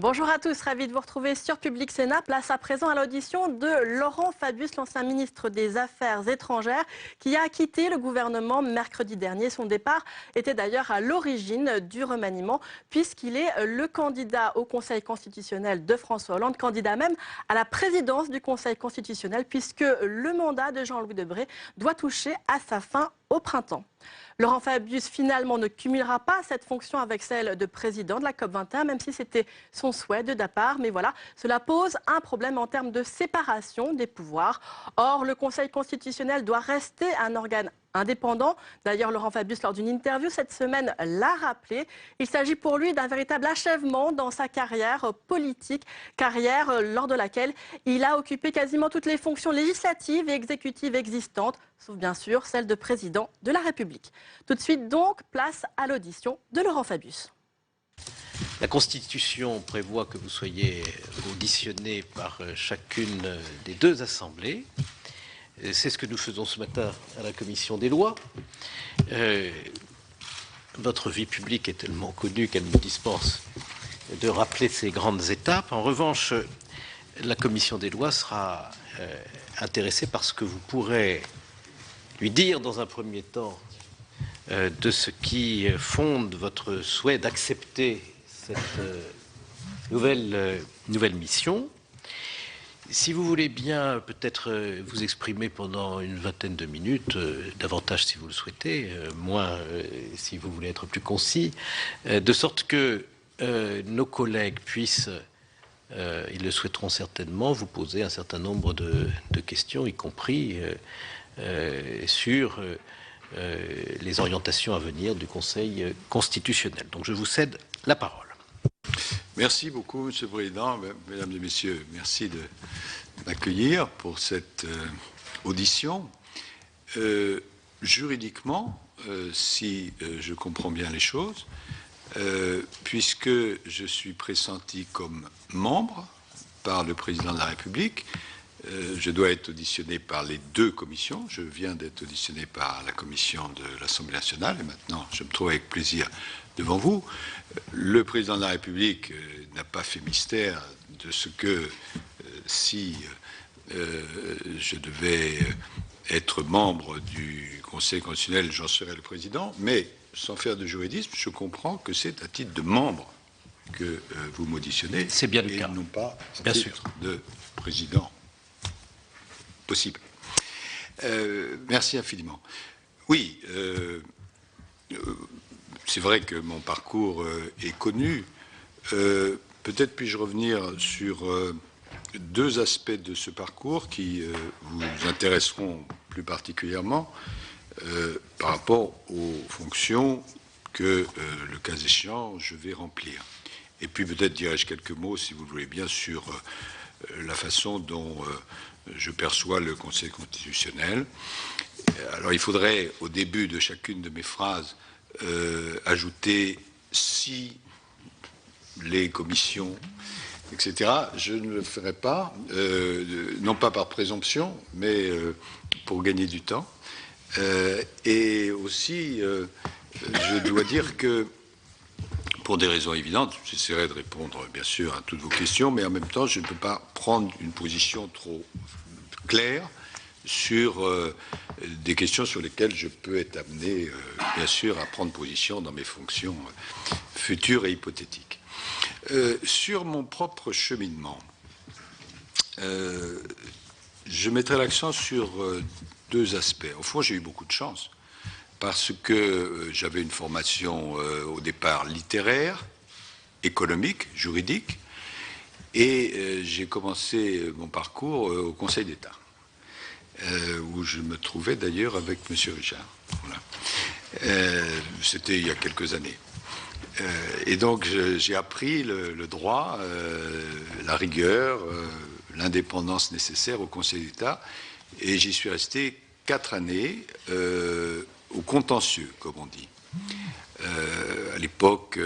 Bonjour à tous, ravi de vous retrouver sur Public Sénat. Place à présent à l'audition de Laurent Fabius, l'ancien ministre des Affaires étrangères, qui a quitté le gouvernement mercredi dernier. Son départ était d'ailleurs à l'origine du remaniement, puisqu'il est le candidat au Conseil constitutionnel de François Hollande, candidat même à la présidence du Conseil constitutionnel, puisque le mandat de Jean-Louis Debré doit toucher à sa fin au printemps. Laurent Fabius, finalement, ne cumulera pas cette fonction avec celle de président de la COP21, même si c'était son souhait de départ. Mais voilà, cela pose un problème en termes de séparation des pouvoirs. Or, le Conseil constitutionnel doit rester un organe indépendant. D'ailleurs, Laurent Fabius, lors d'une interview cette semaine, l'a rappelé. Il s'agit pour lui d'un véritable achèvement dans sa carrière politique, carrière lors de laquelle il a occupé quasiment toutes les fonctions législatives et exécutives existantes, sauf bien sûr celle de président de la République. Tout de suite donc, place à l'audition de Laurent Fabius. La Constitution prévoit que vous soyez auditionné par chacune des deux assemblées. C'est ce que nous faisons ce matin à la Commission des lois. Votre vie publique est tellement connue qu'elle me dispense de rappeler ces grandes étapes. En revanche, la Commission des lois sera intéressée par ce que vous pourrez lui dire dans un premier temps de ce qui fonde votre souhait d'accepter cette nouvelle mission. Si vous voulez bien peut-être vous exprimer pendant une vingtaine de minutes, davantage si vous le souhaitez, moins si vous voulez être plus concis, de sorte que nos collègues puissent, ils le souhaiteront certainement, vous poser un certain nombre de questions, y compris sur les orientations à venir du Conseil constitutionnel. Donc je vous cède la parole. Merci beaucoup, Monsieur le Président. Mesdames et Messieurs, merci de m'accueillir pour cette audition. Juridiquement, si je comprends bien les choses, puisque je suis pressenti comme membre par le Président de la République, je dois être auditionné par les deux commissions. Je viens d'être auditionné par la commission de l'Assemblée nationale et maintenant je me trouve avec plaisir devant vous. Le Président de la République n'a pas fait mystère de ce que si je devais être membre du Conseil constitutionnel, j'en serais le président, mais sans faire de juridisme, je comprends que c'est à titre de membre que vous m'auditionnez. C'est bien le cas. Et non pas à bien titre sûr. de président. Possible. Merci infiniment. Oui, c'est vrai que mon parcours est connu. Peut-être puis-je revenir sur deux aspects de ce parcours qui vous intéresseront plus particulièrement par rapport aux fonctions que, le cas échéant, je vais remplir. Et puis peut-être dirai-je quelques mots, si vous le voulez bien, sur la façon dont je perçois le Conseil constitutionnel. Alors il faudrait, au début de chacune de mes phrases, ajouter si les commissions, etc. Je ne le ferai pas, non pas par présomption, mais pour gagner du temps. Et aussi, je dois dire que, pour des raisons évidentes, j'essaierai de répondre bien sûr à toutes vos questions, mais en même temps, je ne peux pas prendre une position trop claire sur des questions sur lesquelles je peux être amené, bien sûr, à prendre position dans mes fonctions futures et hypothétiques. Sur mon propre cheminement, je mettrai l'accent sur deux aspects. Au fond, j'ai eu beaucoup de chance, parce que j'avais une formation au départ littéraire, économique, juridique, et j'ai commencé mon parcours au Conseil d'État, où je me trouvais d'ailleurs avec M. Richard. Voilà. C'était il y a quelques années. Et donc j'ai appris le droit, la rigueur, l'indépendance nécessaire au Conseil d'État, et j'y suis resté 4 années au contentieux, comme on dit. À l'époque,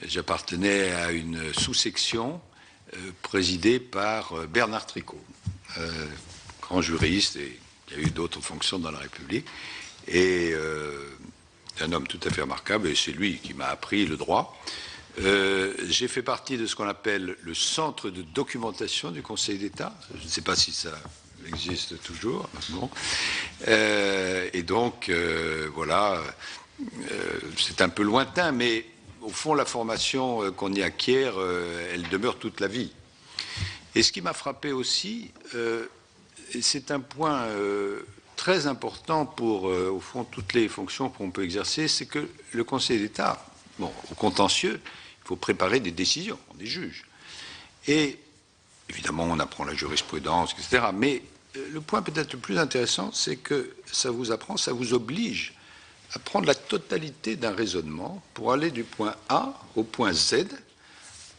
j'appartenais à une sous-section présidée par Bernard Tricot, grand juriste, et il y a eu d'autres fonctions dans la République, et un homme tout à fait remarquable, et c'est lui qui m'a appris le droit. J'ai fait partie de ce qu'on appelle le centre de documentation du Conseil d'État. Je ne sais pas si ça existe toujours. Bon. Et donc, voilà, c'est un peu lointain, mais au fond, la formation qu'on y acquiert, elle demeure toute la vie. Et ce qui m'a frappé aussi, et c'est un point très important pour, au fond, toutes les fonctions qu'on peut exercer, c'est que le Conseil d'État, bon, au contentieux, il faut préparer des décisions, on est juge. Et évidemment, on apprend la jurisprudence, etc. Mais le point peut-être le plus intéressant, c'est que ça vous apprend, ça vous oblige à prendre la totalité d'un raisonnement pour aller du point A au point Z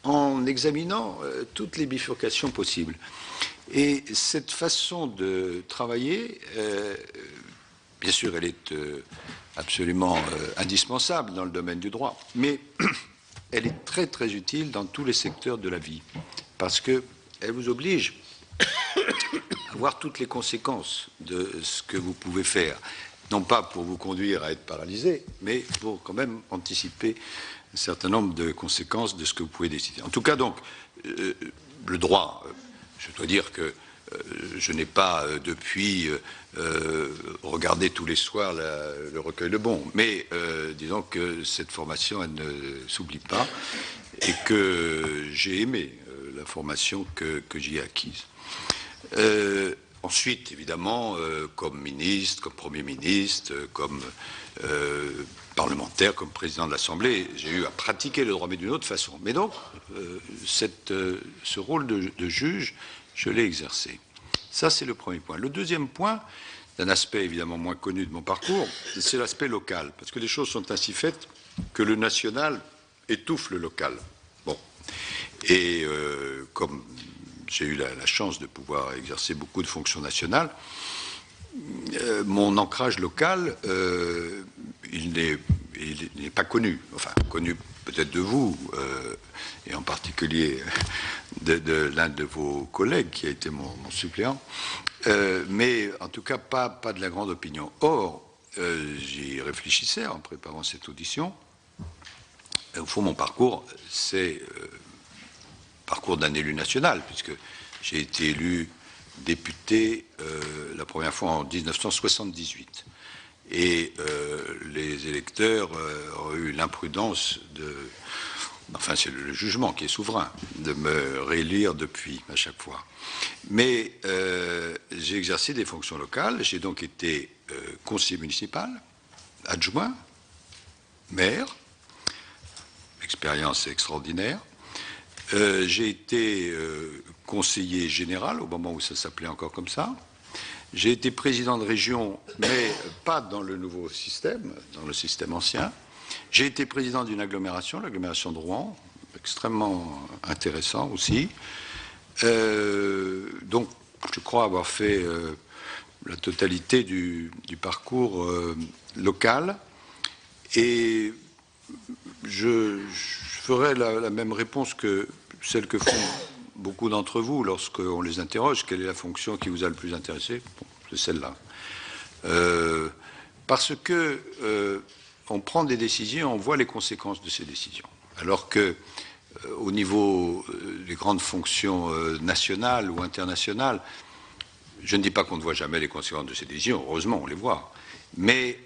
en examinant toutes les bifurcations possibles. Et cette façon de travailler, bien sûr, elle est absolument indispensable dans le domaine du droit, mais elle est très très utile dans tous les secteurs de la vie, parce qu'elle vous oblige à voir toutes les conséquences de ce que vous pouvez faire, non pas pour vous conduire à être paralysé, mais pour quand même anticiper un certain nombre de conséquences de ce que vous pouvez décider. En tout cas, donc, le droit, je dois dire que je n'ai pas depuis regardé tous les soirs le recueil de Bon, mais disons que cette formation, elle ne s'oublie pas et que j'ai aimé la formation que j'y ai acquise. Ensuite, évidemment, comme ministre, comme Premier ministre, comme parlementaire, comme président de l'Assemblée, j'ai eu à pratiquer le droit, mais d'une autre façon. Mais donc, ce rôle de juge, je l'ai exercé. Ça, c'est le premier point. Le deuxième point, d'un aspect évidemment moins connu de mon parcours, c'est l'aspect local, parce que les choses sont ainsi faites que le national étouffe le local. Bon. Et comme j'ai eu la chance de pouvoir exercer beaucoup de fonctions nationales, mon ancrage local, il n'est pas connu, enfin connu peut-être de vous, et en particulier de l'un de vos collègues qui a été mon suppléant, mais en tout cas pas de la grande opinion. Or, j'y réfléchissais en préparant cette audition. Au fond, mon parcours, c'est parcours d'un élu national, puisque j'ai été élu député la première fois en 1978. Et les électeurs ont eu l'imprudence de... Enfin, c'est le jugement qui est souverain, de me réélire depuis, à chaque fois. Mais j'ai exercé des fonctions locales. J'ai donc été conseiller municipal, adjoint, maire, expérience extraordinaire. J'ai été conseiller général au moment où ça s'appelait encore comme ça. J'ai été président de région, mais pas dans le nouveau système, dans le système ancien. J'ai été président d'une agglomération, l'agglomération de Rouen, extrêmement intéressant aussi. Donc, je crois avoir fait la totalité du parcours local. Et je ferai la même réponse que celle que font beaucoup d'entre vous lorsqu'on les interroge. Quelle est la fonction qui vous a le plus intéressé? Bon, c'est celle-là. Parce que on prend des décisions, on voit les conséquences de ces décisions. Alors que au niveau des grandes fonctions nationales ou internationales, je ne dis pas qu'on ne voit jamais les conséquences de ces décisions, heureusement on les voit. Mais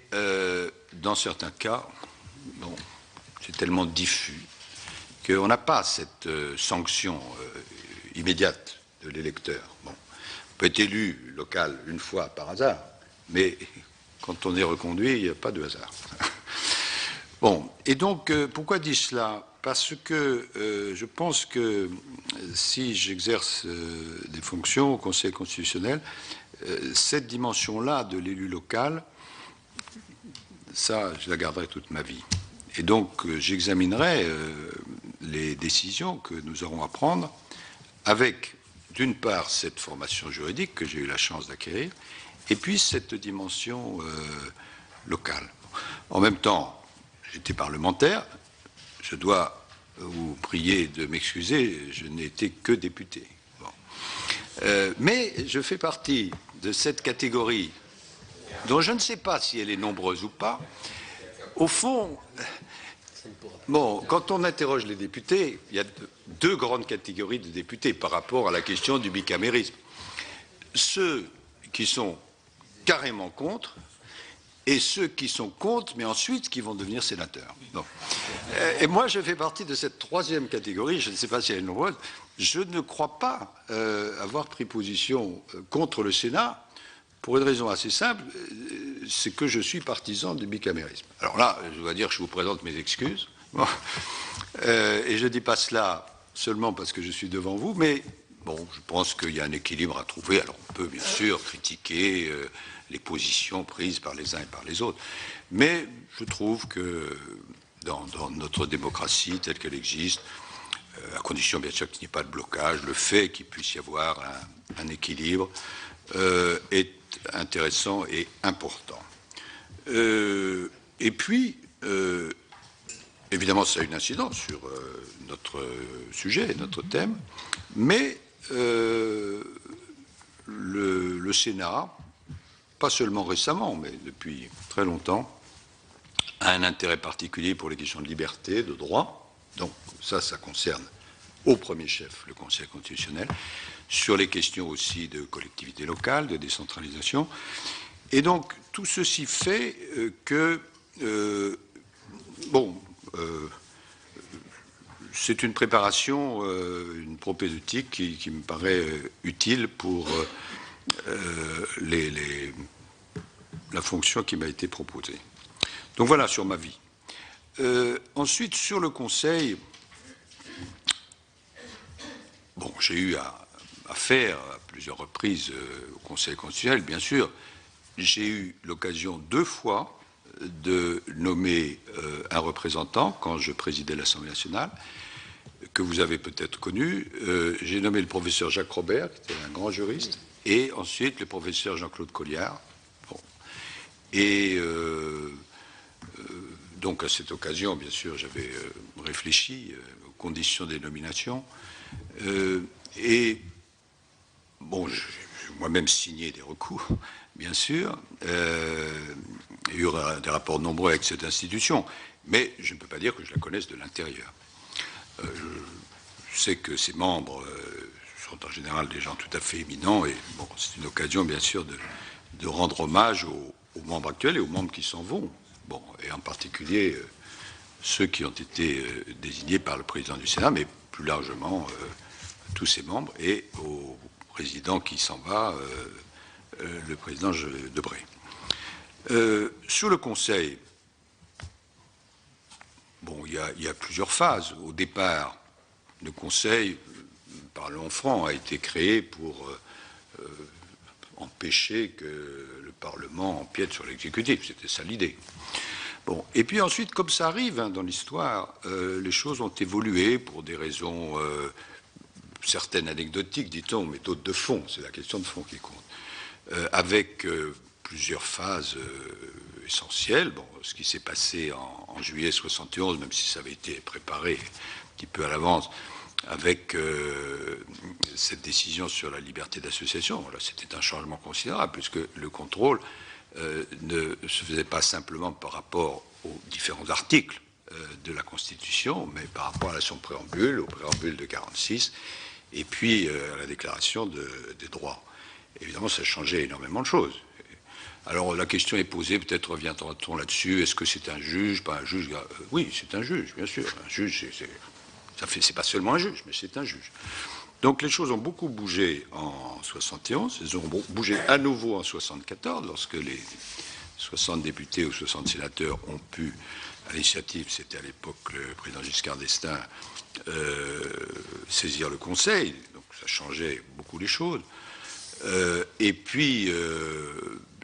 dans certains cas, bon, c'est tellement diffus qu'on n'a pas cette sanction immédiate de l'électeur. Bon, on peut être élu local une fois par hasard, mais quand on est reconduit, il n'y a pas de hasard. Bon, et donc, pourquoi dis-je cela? Parce que je pense que si j'exerce des fonctions au Conseil constitutionnel, cette dimension-là de l'élu local, ça, je la garderai toute ma vie. Et donc, j'examinerai les décisions que nous aurons à prendre avec, d'une part, cette formation juridique que j'ai eu la chance d'acquérir, et puis cette dimension locale. En même temps, j'étais parlementaire, je dois vous prier de m'excuser, je n'ai été que député. Bon. Mais je fais partie de cette catégorie dont je ne sais pas si elle est nombreuse ou pas. Au fond, Bon, quand on interroge les députés, il y a deux grandes catégories de députés par rapport à la question du bicamérisme. Ceux qui sont carrément contre et ceux qui sont contre, mais ensuite qui vont devenir sénateurs. Bon. Et moi, je fais partie de cette troisième catégorie, je ne sais pas si elle est nombreuse. Je ne crois pas avoir pris position contre le Sénat pour une raison assez simple, c'est que je suis partisan du bicamérisme. Alors là, je dois dire que je vous présente mes excuses. Bon. Et je ne dis pas cela seulement parce que je suis devant vous, mais bon, je pense qu'il y a un équilibre à trouver. Alors on peut bien sûr critiquer les positions prises par les uns et par les autres, mais je trouve que dans notre démocratie telle qu'elle existe, à condition bien sûr qu'il n'y ait pas de blocage, le fait qu'il puisse y avoir un équilibre est intéressant et important. Et puis, évidemment, ça a une incidence sur notre sujet, notre thème, mais le Sénat, pas seulement récemment, mais depuis très longtemps, a un intérêt particulier pour les questions de liberté, de droit. Donc ça concerne au premier chef le Conseil constitutionnel, sur les questions aussi de collectivité locale, de décentralisation. Et donc tout ceci fait que, c'est une préparation, une propédeutique qui me paraît utile pour la fonction qui m'a été proposée. Donc voilà sur ma vie. Ensuite, sur le Conseil, bon, j'ai eu affaire à plusieurs reprises au Conseil constitutionnel, bien sûr. J'ai eu l'occasion 2 fois de nommer un représentant quand je présidais l'Assemblée nationale, que vous avez peut-être connu. J'ai nommé le professeur Jacques Robert, qui était un grand juriste, et ensuite le professeur Jean-Claude Colliard. Bon. Et donc à cette occasion, bien sûr, j'avais réfléchi aux conditions des nominations. Et bon, j'ai moi-même signé des recours, bien sûr. Il y aura des rapports nombreux avec cette institution, mais je ne peux pas dire que je la connaisse de l'intérieur. Je sais que ses membres sont en général des gens tout à fait éminents, et bon, c'est une occasion, bien sûr, de rendre hommage aux membres actuels et aux membres qui s'en vont. Bon, et en particulier ceux qui ont été désignés par le président du Sénat, mais plus largement tous ses membres, et au président qui s'en va, le président Debré. Sur le Conseil, bon, il y a plusieurs phases. Au départ, le Conseil, parlons franc, a été créé pour empêcher que le Parlement empiète sur l'exécutif. C'était ça l'idée. Bon, et puis ensuite, comme ça arrive dans l'histoire, les choses ont évolué pour des raisons certaines anecdotiques, dit-on, mais d'autres de fond. C'est la question de fond qui compte. Avec plusieurs phases essentielles. Bon, ce qui s'est passé en juillet 71, même si ça avait été préparé un petit peu à l'avance, avec cette décision sur la liberté d'association, là, c'était un changement considérable, puisque le contrôle ne se faisait pas simplement par rapport aux différents articles de la Constitution, mais par rapport à son préambule, au préambule de 46, et puis à la déclaration des droits. Évidemment, ça changeait énormément de choses. Alors la question est posée, peut-être reviendra-t-on là-dessus, est-ce que c'est un juge, pas un juge? Oui, c'est un juge, bien sûr. Un juge, c'est pas seulement un juge, mais c'est un juge. Donc les choses ont beaucoup bougé en 71, elles ont bougé à nouveau en 74, lorsque les 60 députés ou 60 sénateurs ont pu, à l'initiative, c'était à l'époque le président Giscard d'Estaing, saisir le Conseil, donc ça changeait beaucoup les choses. Et puis,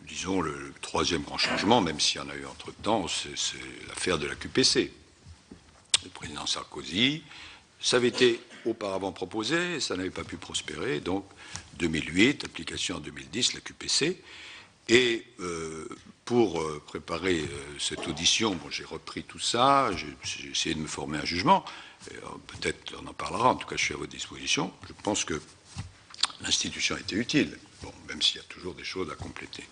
disons, le troisième grand changement, même s'il y en a eu entre-temps, c'est l'affaire de la QPC. Le président Sarkozy, ça avait été auparavant proposé, ça n'avait pas pu prospérer, donc 2008, application en 2010, la QPC. Et pour préparer cette audition, bon, j'ai repris tout ça, j'ai essayé de me former un jugement, peut-être on en parlera, en tout cas je suis à votre disposition. Je pense que l'institution était utile, bon, même s'il y a toujours des choses à compléter.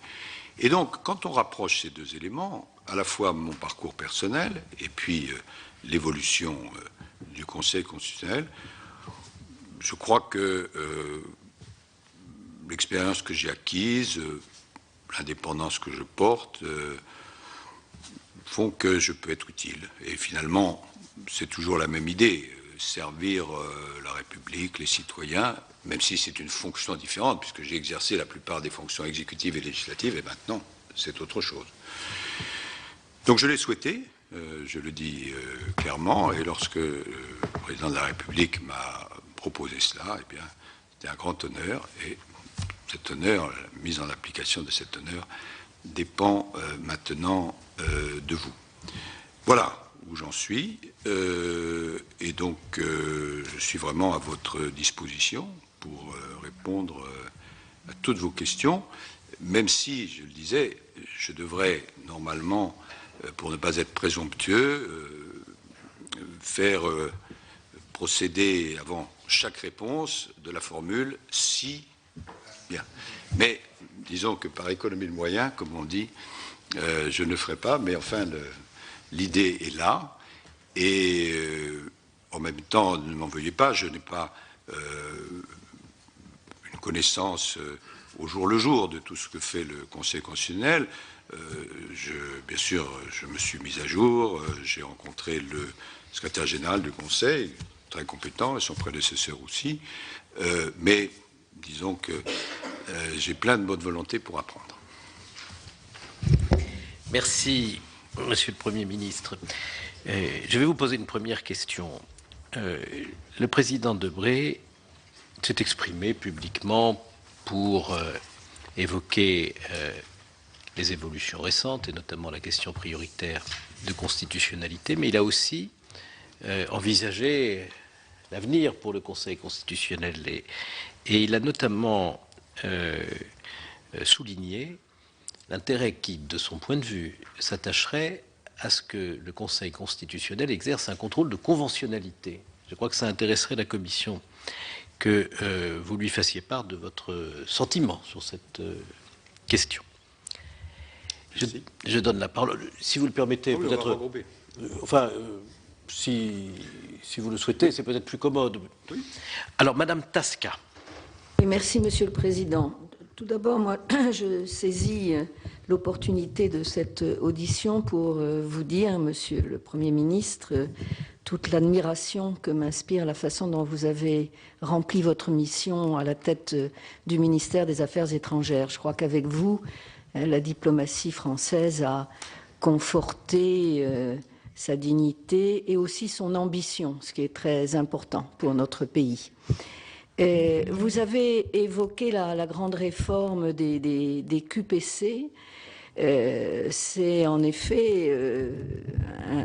Et donc, quand on rapproche ces deux éléments, à la fois mon parcours personnel et puis l'évolution du Conseil constitutionnel, je crois que l'expérience que j'ai acquise, l'indépendance que je porte, font que je peux être utile. Et finalement, c'est toujours la même idée, servir la République, les citoyens, même si c'est une fonction différente, puisque j'ai exercé la plupart des fonctions exécutives et législatives, et maintenant, c'est autre chose. Donc je l'ai souhaité, je le dis clairement, et lorsque le président de la République m'a proposé cela, eh bien, c'était un grand honneur, et cet honneur, la mise en application de cet honneur, dépend maintenant de vous. Voilà où j'en suis, et donc je suis vraiment à votre disposition pour répondre à toutes vos questions, même si, je le disais, je devrais normalement, pour ne pas être présomptueux, faire procéder avant chaque réponse de la formule « si ». Bien. Mais disons que par économie de moyens, comme on dit, je ne le ferai pas, mais enfin, l'idée est là. Et en même temps, ne m'en veuillez pas, je n'ai pas une connaissance au jour le jour de tout ce que fait le Conseil constitutionnel. Bien sûr, je me suis mis à jour, j'ai rencontré le secrétaire général du Conseil, très compétent, et son prédécesseur aussi, mais disons que j'ai plein de bonne volonté pour apprendre. Merci, Monsieur le Premier ministre. Je vais vous poser une première question. Le président Debré s'est exprimé publiquement pour évoquer les évolutions récentes, et notamment la question prioritaire de constitutionnalité, mais il a aussi envisagé l'avenir pour le Conseil constitutionnel. Et il a notamment souligné l'intérêt qui, de son point de vue, s'attacherait à ce que le Conseil constitutionnel exerce un contrôle de conventionnalité. Je crois que ça intéresserait la Commission que vous lui fassiez part de votre sentiment sur cette question. Je donne la parole, si vous le permettez, oui, peut-être... Si vous le souhaitez, c'est peut-être plus commode. Oui. Alors, Madame Tasca. Oui, merci, Monsieur le Président. Tout d'abord, moi, je saisis l'opportunité de cette audition pour vous dire, Monsieur le Premier ministre, toute l'admiration que m'inspire la façon dont vous avez rempli votre mission à la tête du ministère des Affaires étrangères. Je crois qu'avec vous, la diplomatie française a conforté sa dignité et aussi son ambition, ce qui est très important pour notre pays. Vous avez évoqué la grande réforme des QPC. C'est en effet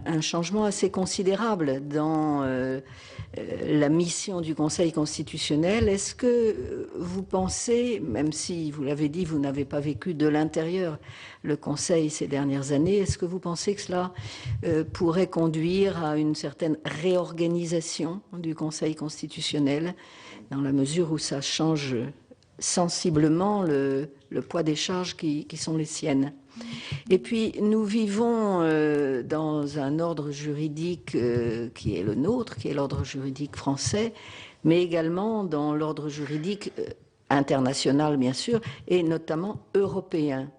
un changement assez considérable dans la mission du Conseil constitutionnel. Est-ce que vous pensez, même si vous l'avez dit, vous n'avez pas vécu de l'intérieur le Conseil ces dernières années, est-ce que vous pensez que cela pourrait conduire à une certaine réorganisation du Conseil constitutionnel, dans la mesure où ça change sensiblement le poids des charges qui sont les siennes? Et puis, nous vivons dans un ordre juridique qui est le nôtre, qui est l'ordre juridique français, mais également dans l'ordre juridique international, bien sûr, et notamment européen.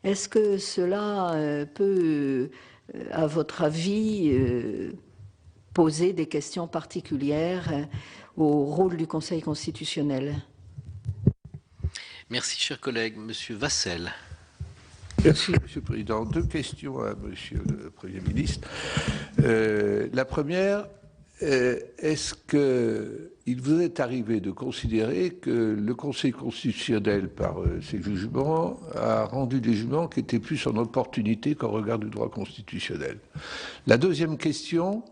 Est-ce que cela peut, à votre avis, poser des questions particulières au rôle du Conseil constitutionnel? Merci, cher collègue. Monsieur Vassel. Merci, Monsieur le Président. Deux questions à Monsieur le Premier ministre. La première, est-ce qu'il vous est arrivé de considérer que le Conseil constitutionnel, par ses jugements, a rendu des jugements qui étaient plus en opportunité qu'en regard du droit constitutionnel? La deuxième question,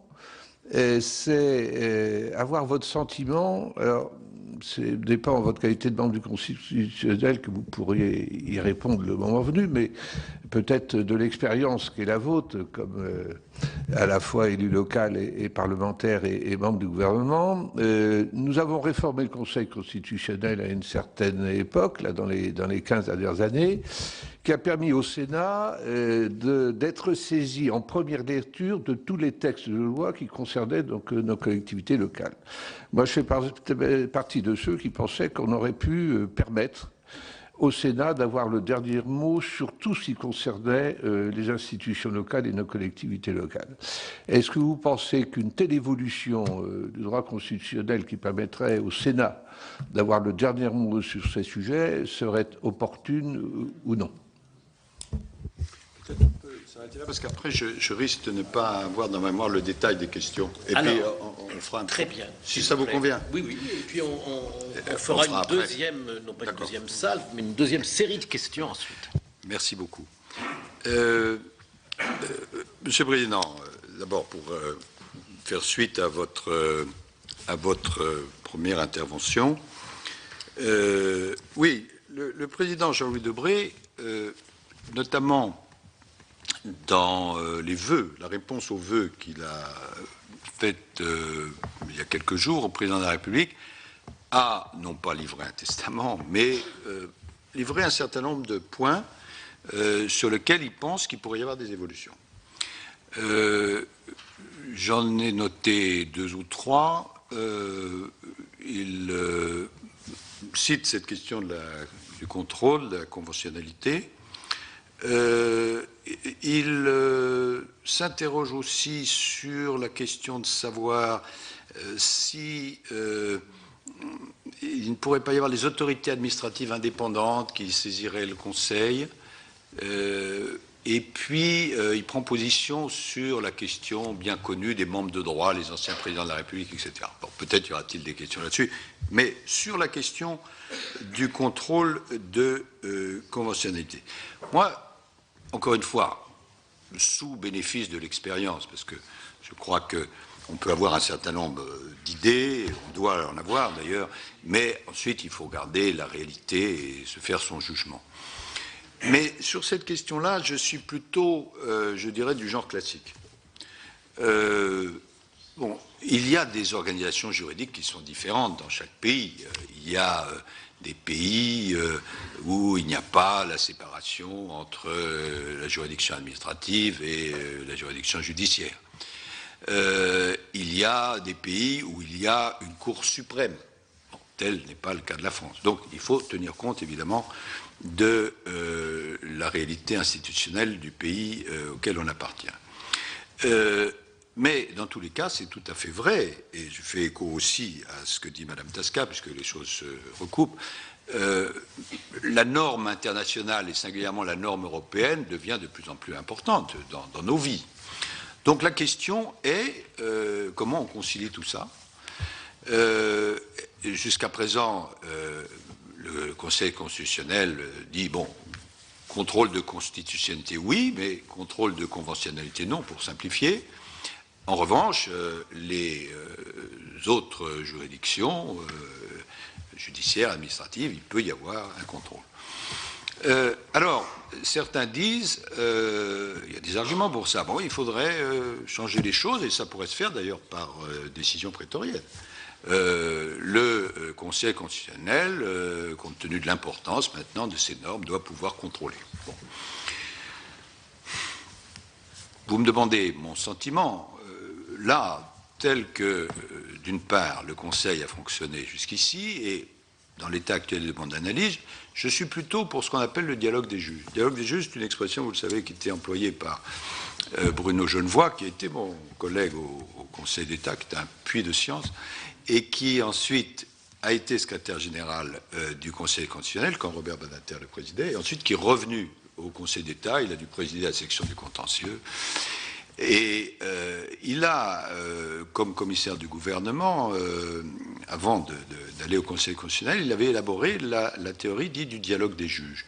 c'est avoir votre sentiment. Alors, ce n'est pas en votre qualité de membre du Constitutionnel que vous pourriez y répondre le moment venu, mais peut-être de l'expérience qui est la vôtre, comme à la fois élu local et parlementaire et membre du gouvernement. Nous avons réformé le Conseil constitutionnel à une certaine époque, là, dans les 15 dernières années, qui a permis au Sénat d'être saisi en première lecture de tous les textes de loi qui concernaient donc nos collectivités locales. Moi, je fais partie de ceux qui pensaient qu'on aurait pu permettre au Sénat d'avoir le dernier mot sur tout ce qui concernait les institutions locales et nos collectivités locales. Est-ce que vous pensez qu'une telle évolution du droit constitutionnel qui permettrait au Sénat d'avoir le dernier mot sur ces sujets serait opportune ou non ? Peut-être on peut s'arrêter là, parce qu'après, je risque de ne pas avoir dans ma mémoire le détail des questions. Et alors, puis, on fera un... Très bien. Si ça vous convient. Oui, oui. Et puis, on fera une deuxième, non pas une deuxième salle, mais une deuxième série de questions ensuite. Merci beaucoup. Monsieur le Président, d'abord, pour faire suite à votre première intervention, oui, le Président Jean-Louis Debré, notamment dans les vœux, la réponse aux vœux qu'il a faite il y a quelques jours au Président de la République, a non pas livré un testament, mais livré un certain nombre de points sur lesquels il pense qu'il pourrait y avoir des évolutions. J'en ai noté 2 ou 3. Il cite cette question du contrôle, de la conventionnalité. Il s'interroge aussi sur la question de savoir si il ne pourrait pas y avoir des autorités administratives indépendantes qui saisiraient le Conseil. Et puis, il prend position sur la question bien connue des membres de droit, les anciens présidents de la République, etc. Bon, peut-être y aura-t-il des questions là-dessus, mais sur la question du contrôle de conventionnalité. Moi, encore une fois, sous bénéfice de l'expérience, parce que je crois qu'on peut avoir un certain nombre d'idées, on doit en avoir d'ailleurs, mais ensuite il faut regarder la réalité et se faire son jugement. Mais sur cette question-là, je suis plutôt, je dirais, du genre classique. Bon, il y a des organisations juridiques qui sont différentes dans chaque pays. Il y a des pays où il n'y a pas la séparation entre la juridiction administrative et la juridiction judiciaire. Il y a des pays où il y a une Cour suprême. Bon, tel n'est pas le cas de la France. Donc il faut tenir compte évidemment de la réalité institutionnelle du pays auquel on appartient. Mais dans tous les cas, c'est tout à fait vrai, et je fais écho aussi à ce que dit Madame Tasca, puisque les choses se recoupent, la norme internationale, et singulièrement la norme européenne, devient de plus en plus importante dans nos vies. Donc la question est comment on concilie tout ça. Jusqu'à présent, le Conseil constitutionnel dit, bon, contrôle de constitutionnalité, oui, mais contrôle de conventionnalité, non, pour simplifier. En revanche, les autres juridictions judiciaires, administratives, il peut y avoir un contrôle. Alors, certains disent, il y a des arguments pour ça, bon, il faudrait changer les choses, et ça pourrait se faire d'ailleurs par décision prétorienne. Le Conseil constitutionnel, compte tenu de l'importance maintenant de ces normes, doit pouvoir contrôler. Bon. Vous me demandez mon sentiment. Là, tel que, d'une part, le Conseil a fonctionné jusqu'ici, et dans l'état actuel de mon analyse, je suis plutôt pour ce qu'on appelle le dialogue des juges. Le dialogue des juges, c'est une expression, vous le savez, qui était employée par Bruno Genevoix, qui était mon collègue au Conseil d'État, qui était un puits de science, et qui ensuite a été secrétaire général du Conseil constitutionnel, quand Robert Badinter le présidait, et ensuite qui est revenu au Conseil d'État, il a dû présider la section du contentieux, et il a, comme commissaire du gouvernement, avant d'aller au Conseil constitutionnel, il avait élaboré la théorie dite du dialogue des juges,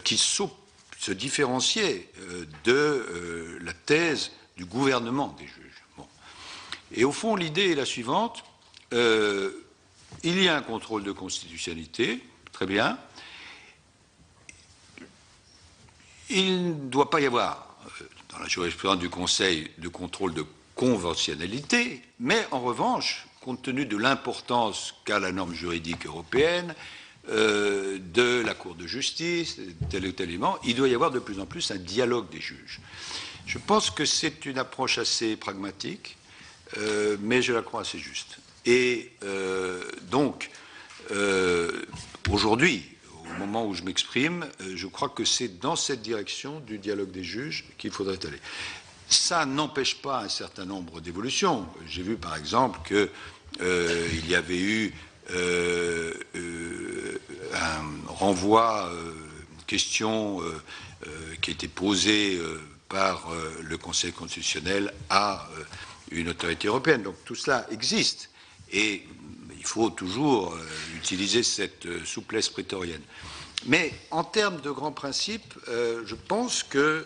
qui se différenciait de la thèse du gouvernement des juges. Bon. Et au fond, l'idée est la suivante. il y a un contrôle de constitutionnalité, très bien. Il ne doit pas y avoir, dans la jurisprudence du Conseil, de contrôle de conventionnalité, mais en revanche, compte tenu de l'importance qu'a la norme juridique européenne, de la Cour de justice, tel ou tel élément, il doit y avoir de plus en plus un dialogue des juges. Je pense que c'est une approche assez pragmatique, mais je la crois assez juste. Et donc, aujourd'hui, au moment où je m'exprime, je crois que c'est dans cette direction du dialogue des juges qu'il faudrait aller. Ça n'empêche pas un certain nombre d'évolutions. J'ai vu par exemple qu'il y avait eu un renvoi, une question qui a été posée par le Conseil constitutionnel à une autorité européenne. Donc tout cela existe et il faut toujours utiliser cette souplesse prétorienne. Mais en termes de grands principes, je pense qu'il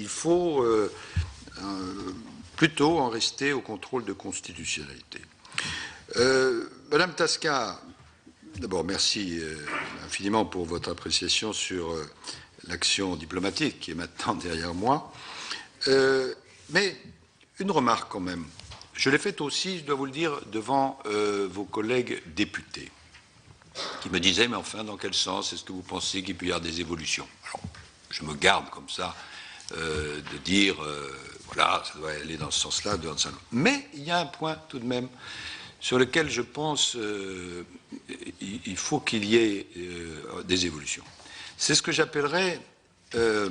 faut plutôt en rester au contrôle de constitutionnalité. Madame Tasca, d'abord merci infiniment pour votre appréciation sur l'action diplomatique qui est maintenant derrière moi. Mais une remarque quand même. Je l'ai faite aussi, je dois vous le dire, devant vos collègues députés, qui me disaient, mais enfin, dans quel sens est-ce que vous pensez qu'il peut y avoir des évolutions? Alors, je me garde comme ça de dire, voilà, ça doit aller dans ce sens-là, dans ce sens-là. Mais il y a un point tout de même sur lequel je pense il faut qu'il y ait des évolutions. C'est ce que j'appellerais le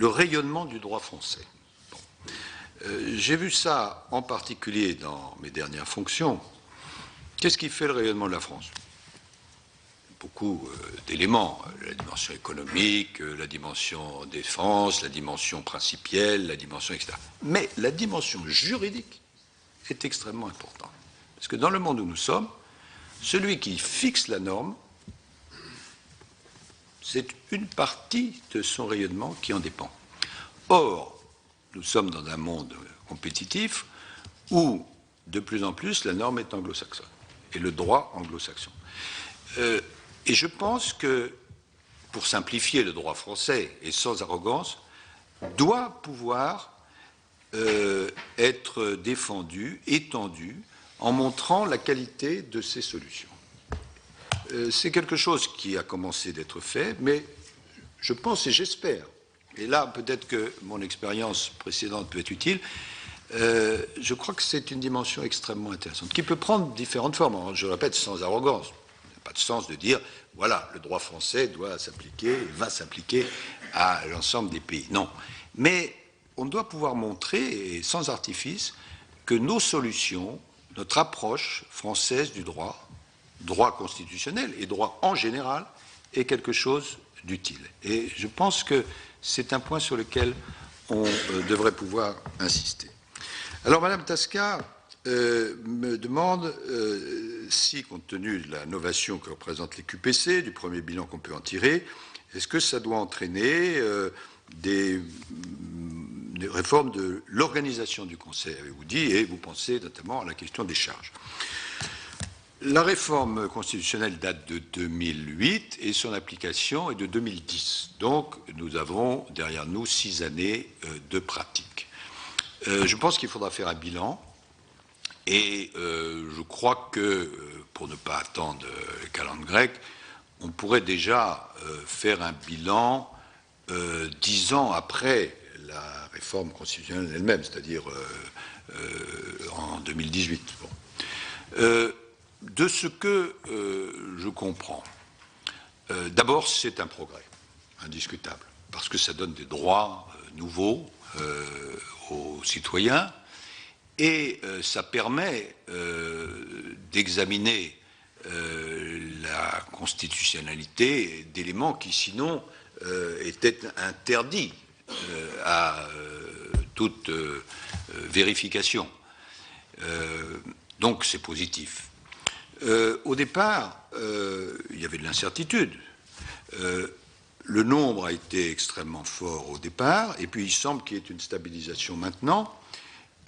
rayonnement du droit français. J'ai vu ça en particulier dans mes dernières fonctions. Qu'est-ce qui fait le rayonnement de la France? Beaucoup d'éléments, la dimension économique, la dimension défense, la dimension principielle, la dimension etc. Mais la dimension juridique est extrêmement importante. Parce que dans le monde où nous sommes, celui qui fixe la norme, c'est une partie de son rayonnement qui en dépend. Or, nous sommes dans un monde compétitif où, de plus en plus, la norme est anglo-saxonne et le droit anglo-saxon. Et je pense que, pour simplifier le droit français et sans arrogance, doit pouvoir être défendu, étendu, en montrant la qualité de ses solutions. C'est quelque chose qui a commencé d'être fait, mais je pense et j'espère, et là peut-être que mon expérience précédente peut être utile, je crois que c'est une dimension extrêmement intéressante, qui peut prendre différentes formes. Alors, je répète, sans arrogance. Il n'y a pas de sens de dire, voilà, le droit français doit s'appliquer, va s'appliquer à l'ensemble des pays. Non. Mais on doit pouvoir montrer, et sans artifice, que nos solutions, notre approche française du droit, droit constitutionnel et droit en général, est quelque chose d'utile. Et je pense que c'est un point sur lequel on devrait pouvoir insister. Alors, Madame Tasca me demande si, compte tenu de la novation que représentent les QPC, du premier bilan qu'on peut en tirer, est-ce que ça doit entraîner des réformes de l'organisation du Conseil, avez-vous dit, et vous pensez notamment à la question des charges. La réforme constitutionnelle date de 2008 et son application est de 2010. Donc, nous avons derrière nous 6 années de pratique. Je pense qu'il faudra faire un bilan et je crois que, pour ne pas attendre les calendes grecques, on pourrait déjà faire un bilan 10 ans après la réforme constitutionnelle elle-même, c'est-à-dire en 2018. Bon. De ce que je comprends, d'abord c'est un progrès indiscutable, parce que ça donne des droits nouveaux aux citoyens et ça permet d'examiner la constitutionnalité d'éléments qui sinon étaient interdits à toute vérification. Donc c'est positif. Au départ, il y avait de l'incertitude. Le nombre a été extrêmement fort au départ, et puis il semble qu'il y ait une stabilisation maintenant.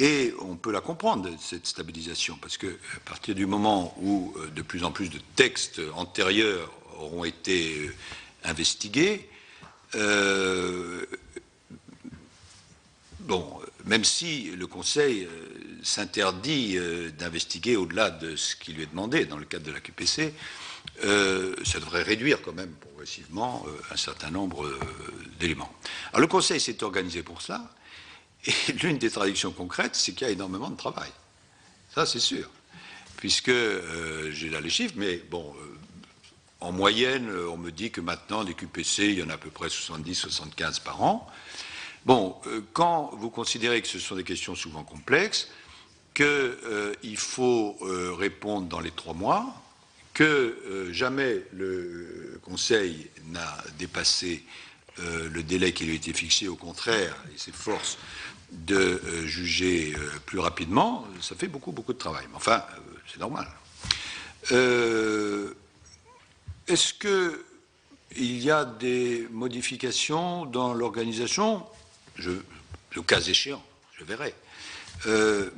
Et on peut la comprendre, cette stabilisation, parce qu'à partir du moment où de plus en plus de textes antérieurs auront été investigués, bon, même si le Conseil s'interdit d'investiguer au-delà de ce qui lui est demandé dans le cadre de la QPC, ça devrait réduire quand même progressivement un certain nombre d'éléments. Alors le Conseil s'est organisé pour cela, et l'une des traductions concrètes, c'est qu'il y a énormément de travail. Ça, c'est sûr. Puisque, j'ai là les chiffres, mais bon, en moyenne, on me dit que maintenant, les QPC, il y en a à peu près 70-75 par an. Bon, quand vous considérez que ce sont des questions souvent complexes, qu'il faut répondre dans les 3 mois, que jamais le Conseil n'a dépassé le délai qui lui a été fixé, au contraire, il s'efforce de juger plus rapidement, ça fait beaucoup de travail. Mais enfin, c'est normal. Est-ce qu'il y a des modifications dans l'organisation? Le cas échéant, je verrai.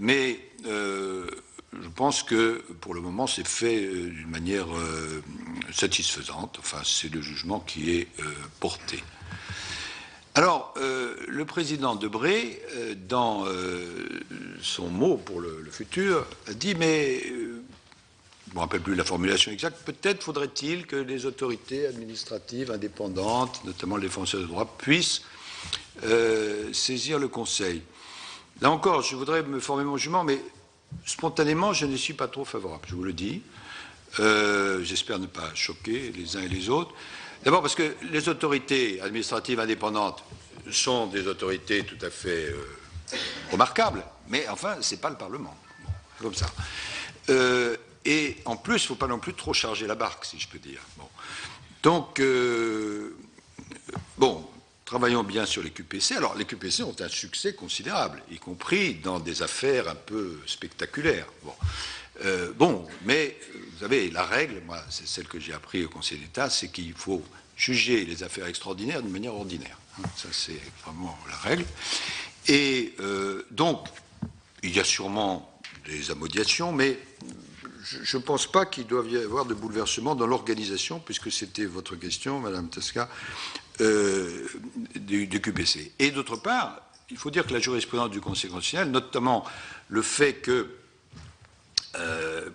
Mais je pense que pour le moment c'est fait d'une manière satisfaisante. Enfin, c'est le jugement qui est porté. Alors, le président Debré, dans son mot pour le futur, a dit, mais je ne me rappelle plus la formulation exacte, peut-être faudrait-il que les autorités administratives indépendantes, notamment les défenseurs de droits, puissent saisir le Conseil. Là encore, je voudrais me former mon jugement, mais spontanément, je ne suis pas trop favorable, je vous le dis. J'espère ne pas choquer les uns et les autres. D'abord parce que les autorités administratives indépendantes sont des autorités tout à fait remarquables, mais enfin, ce n'est pas le Parlement. Bon, c'est comme ça. Et en plus, il ne faut pas non plus trop charger la barque, si je peux dire. Bon. Donc, bon, travaillons bien sur les QPC. Alors, les QPC ont un succès considérable, y compris dans des affaires un peu spectaculaires. Bon. Bon, mais vous savez, la règle, moi, c'est celle que j'ai appris au Conseil d'État, c'est qu'il faut juger les affaires extraordinaires d'une manière ordinaire. Ça, c'est vraiment la règle. Et donc, il y a sûrement des amodiations, mais je ne pense pas qu'il doive y avoir de bouleversement dans l'organisation, puisque c'était votre question, Madame Tasca, du QPC. Et d'autre part, il faut dire que la jurisprudence du Conseil constitutionnel, notamment le fait que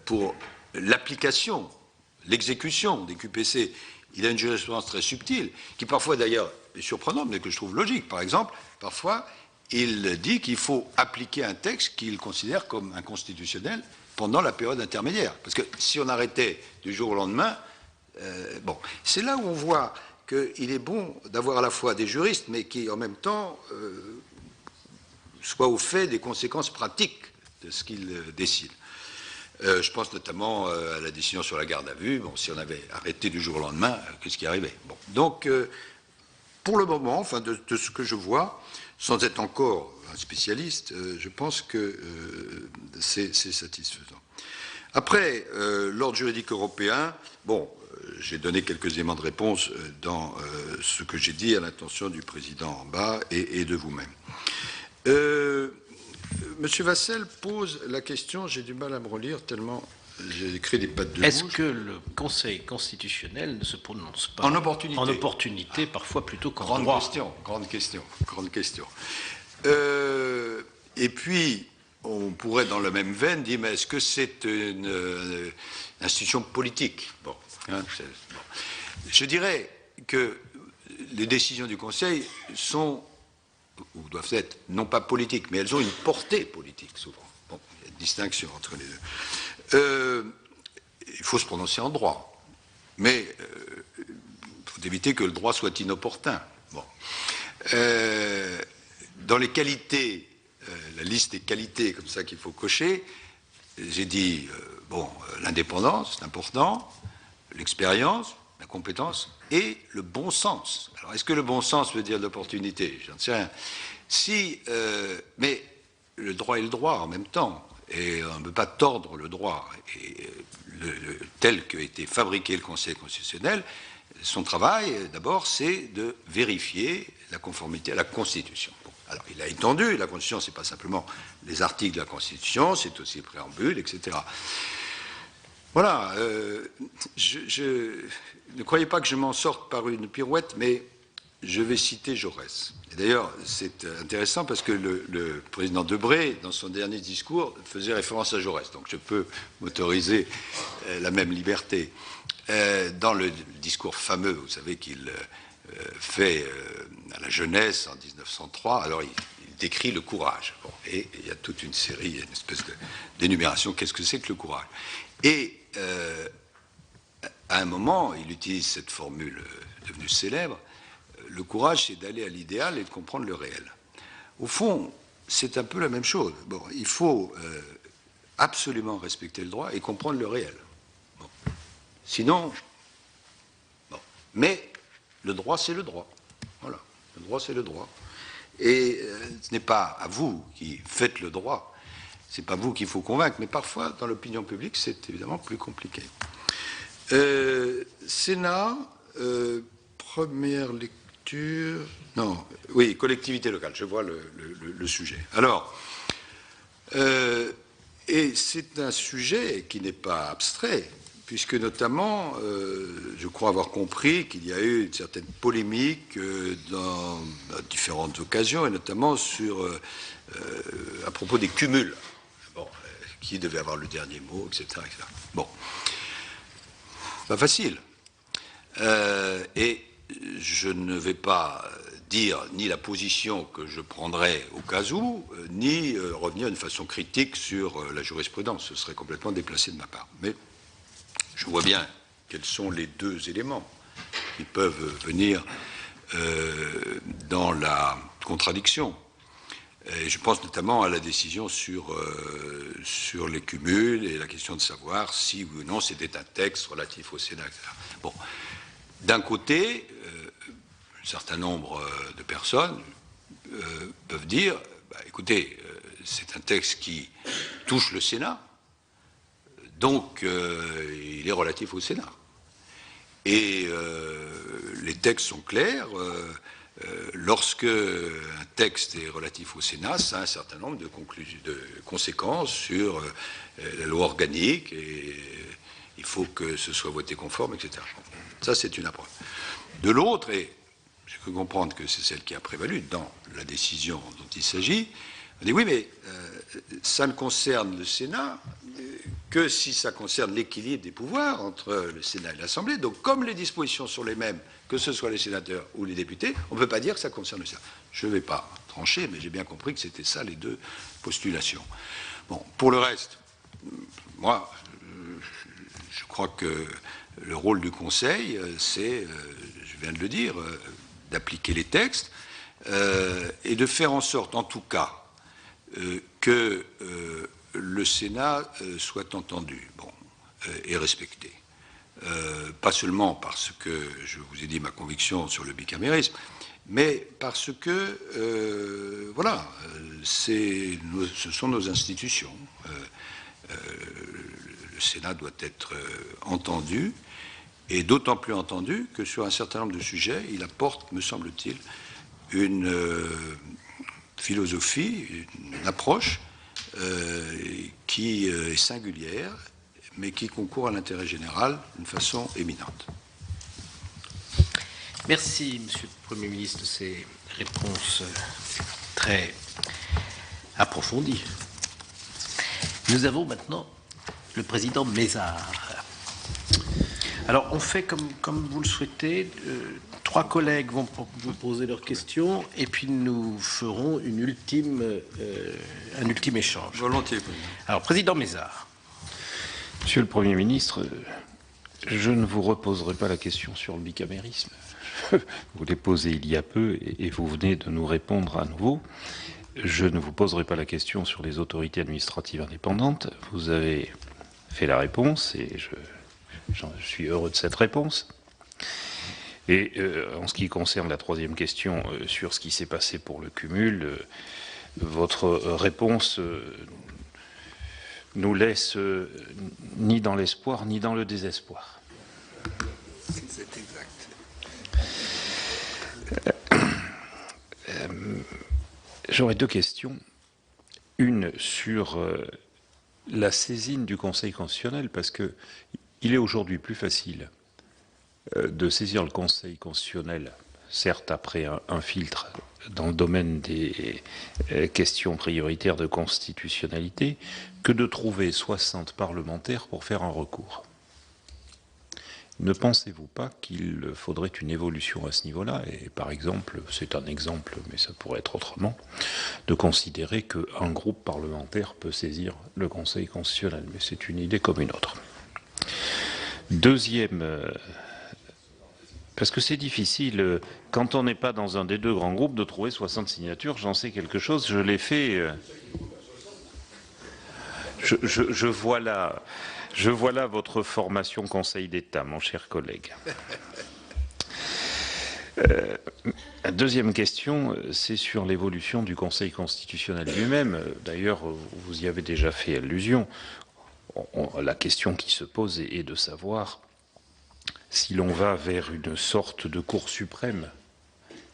pour l'application, l'exécution des QPC, il a une jurisprudence très subtile, qui parfois d'ailleurs est surprenante, mais que je trouve logique. Par exemple, parfois, il dit qu'il faut appliquer un texte qu'il considère comme inconstitutionnel pendant la période intermédiaire. Parce que si on arrêtait du jour au lendemain, bon, c'est là où on voit qu'il est bon d'avoir à la fois des juristes, mais qui en même temps soient au fait des conséquences pratiques de ce qu'ils décident. Je pense notamment à la décision sur la garde à vue. Bon, si on avait arrêté du jour au lendemain, qu'est-ce qui arrivait? Bon. Donc, pour le moment, enfin, de ce que je vois, sans être encore un spécialiste, je pense que c'est satisfaisant. Après, l'ordre juridique européen, bon, j'ai donné quelques éléments de réponse dans ce que j'ai dit à l'intention du président en bas et de vous-même. Monsieur Vassel pose la question, j'ai du mal à me relire tellement j'ai écrit des pattes de mouche. Est-ce que le Conseil constitutionnel ne se prononce pas en opportunité, parfois plutôt qu'en droit? Grande question. Et puis, on pourrait dans la même veine dire, mais est-ce que c'est une institution politique? Bon, hein, bon. Je dirais que les décisions du Conseil sont ou doivent être non pas politiques, mais elles ont une portée politique souvent. Bon, il y a une distinction entre les deux. Il faut se prononcer en droit, mais il faut éviter que le droit soit inopportun. Bon. Dans les qualités, la liste des qualités comme ça qu'il faut cocher, j'ai dit, bon, l'indépendance, c'est important, l'expérience, la compétence et le bon sens. Alors, est-ce que le bon sens veut dire l'opportunité? J'en sais rien. Si, mais le droit est le droit en même temps, et on ne peut pas tordre le droit. Et tel qu'a été fabriqué le Conseil constitutionnel, son travail, d'abord, c'est de vérifier la conformité à la Constitution. Bon, Alors, il a étendu, la Constitution, ce n'est pas simplement les articles de la Constitution, c'est aussi le préambule, etc. Voilà, ne croyez pas que je m'en sorte par une pirouette, mais je vais citer Jaurès. Et d'ailleurs, c'est intéressant parce que le président Debré, dans son dernier discours, faisait référence à Jaurès. Donc je peux m'autoriser la même liberté. Dans le discours fameux, vous savez, qu'il fait à la jeunesse en 1903, alors il décrit le courage. Bon, et il y a toute une série, une espèce d'énumération, qu'est-ce que c'est que le courage? Et à un moment, il utilise cette formule devenue célèbre, le courage, c'est d'aller à l'idéal et de comprendre le réel. Au fond, c'est un peu la même chose. Bon, il faut absolument respecter le droit et comprendre le réel. Bon. Sinon, bon. Mais le droit, c'est le droit. Voilà, le droit, c'est le droit. Et ce n'est pas à vous qui faites le droit, c'est pas vous qu'il faut convaincre, mais parfois, dans l'opinion publique, c'est évidemment plus compliqué. Sénat, première lecture... Non, oui, collectivité locale, je vois le sujet. Alors, et c'est un sujet qui n'est pas abstrait, puisque notamment, je crois avoir compris qu'il y a eu une certaine polémique dans différentes occasions, et notamment à propos des cumuls. Bon, qui devait avoir le dernier mot, etc. etc. Bon, pas facile. Et je ne vais pas dire ni la position que je prendrai au cas où, ni revenir d'une façon critique sur la jurisprudence. Ce serait complètement déplacé de ma part. Mais je vois bien quels sont les deux éléments qui peuvent venir dans la contradiction. Et je pense notamment à la décision sur les cumuls et la question de savoir si ou non c'était un texte relatif au Sénat, etc. Bon, d'un côté, un certain nombre de personnes peuvent dire, bah, écoutez, c'est un texte qui touche le Sénat, donc il est relatif au Sénat. Et les textes sont clairs. Lorsque un texte est relatif au Sénat, ça a un certain nombre de conséquences sur la loi organique et il faut que ce soit voté conforme, etc. Ça, c'est une approche. De l'autre, et j'ai cru comprendre que c'est celle qui a prévalu dans la décision dont il s'agit, on dit oui, mais ça ne concerne le Sénat que si ça concerne l'équilibre des pouvoirs entre le Sénat et l'Assemblée. Donc, comme les dispositions sont les mêmes, que ce soit les sénateurs ou les députés, on ne peut pas dire que ça concerne le Sénat. Je ne vais pas trancher, mais j'ai bien compris que c'était ça les deux postulations. Bon, pour le reste, moi, je crois que le rôle du Conseil, c'est, je viens de le dire, d'appliquer les textes et de faire en sorte, en tout cas, que le Sénat soit entendu, bon, et respecté. Pas seulement parce que je vous ai dit ma conviction sur le bicamérisme, mais parce que, voilà, ce sont nos institutions. Le Sénat doit être entendu, et d'autant plus entendu que sur un certain nombre de sujets, il apporte, me semble-t-il, une philosophie, une approche qui est singulière, mais qui concourt à l'intérêt général d'une façon éminente. Merci, Monsieur le Premier ministre, de ces réponses très approfondies. Nous avons maintenant le président Mézard. Alors, on fait comme vous le souhaitez. Trois collègues vont vous poser leurs questions et puis nous ferons un ultime échange. Volontiers. Alors, président Mézard. Monsieur le Premier ministre, je ne vous reposerai pas la question sur le bicamérisme. Vous l'avez posée il y a peu et vous venez de nous répondre à nouveau. Je ne vous poserai pas la question sur les autorités administratives indépendantes. Vous avez fait la réponse et je suis heureux de cette réponse. Et en ce qui concerne la troisième question sur ce qui s'est passé pour le cumul, votre réponse nous laisse ni dans l'espoir ni dans le désespoir. C'est exact. J'aurais deux questions. Une sur la saisine du Conseil constitutionnel, parce qu'il est aujourd'hui plus facile de saisir le Conseil constitutionnel, certes après un filtre dans le domaine des questions prioritaires de constitutionnalité, que de trouver 60 parlementaires pour faire un recours. Ne pensez-vous pas qu'il faudrait une évolution à ce niveau-là, et par exemple, c'est un exemple, mais ça pourrait être autrement, de considérer qu'un groupe parlementaire peut saisir le Conseil constitutionnel, mais c'est une idée comme une autre. Deuxième, parce que c'est difficile, quand on n'est pas dans un des deux grands groupes, de trouver 60 signatures, j'en sais quelque chose, je l'ai fait... Je vois là votre formation Conseil d'État, mon cher collègue. Deuxième question, c'est sur l'évolution du Conseil constitutionnel lui-même. D'ailleurs, vous y avez déjà fait allusion. La question qui se pose est de savoir si l'on va vers une sorte de Cour suprême.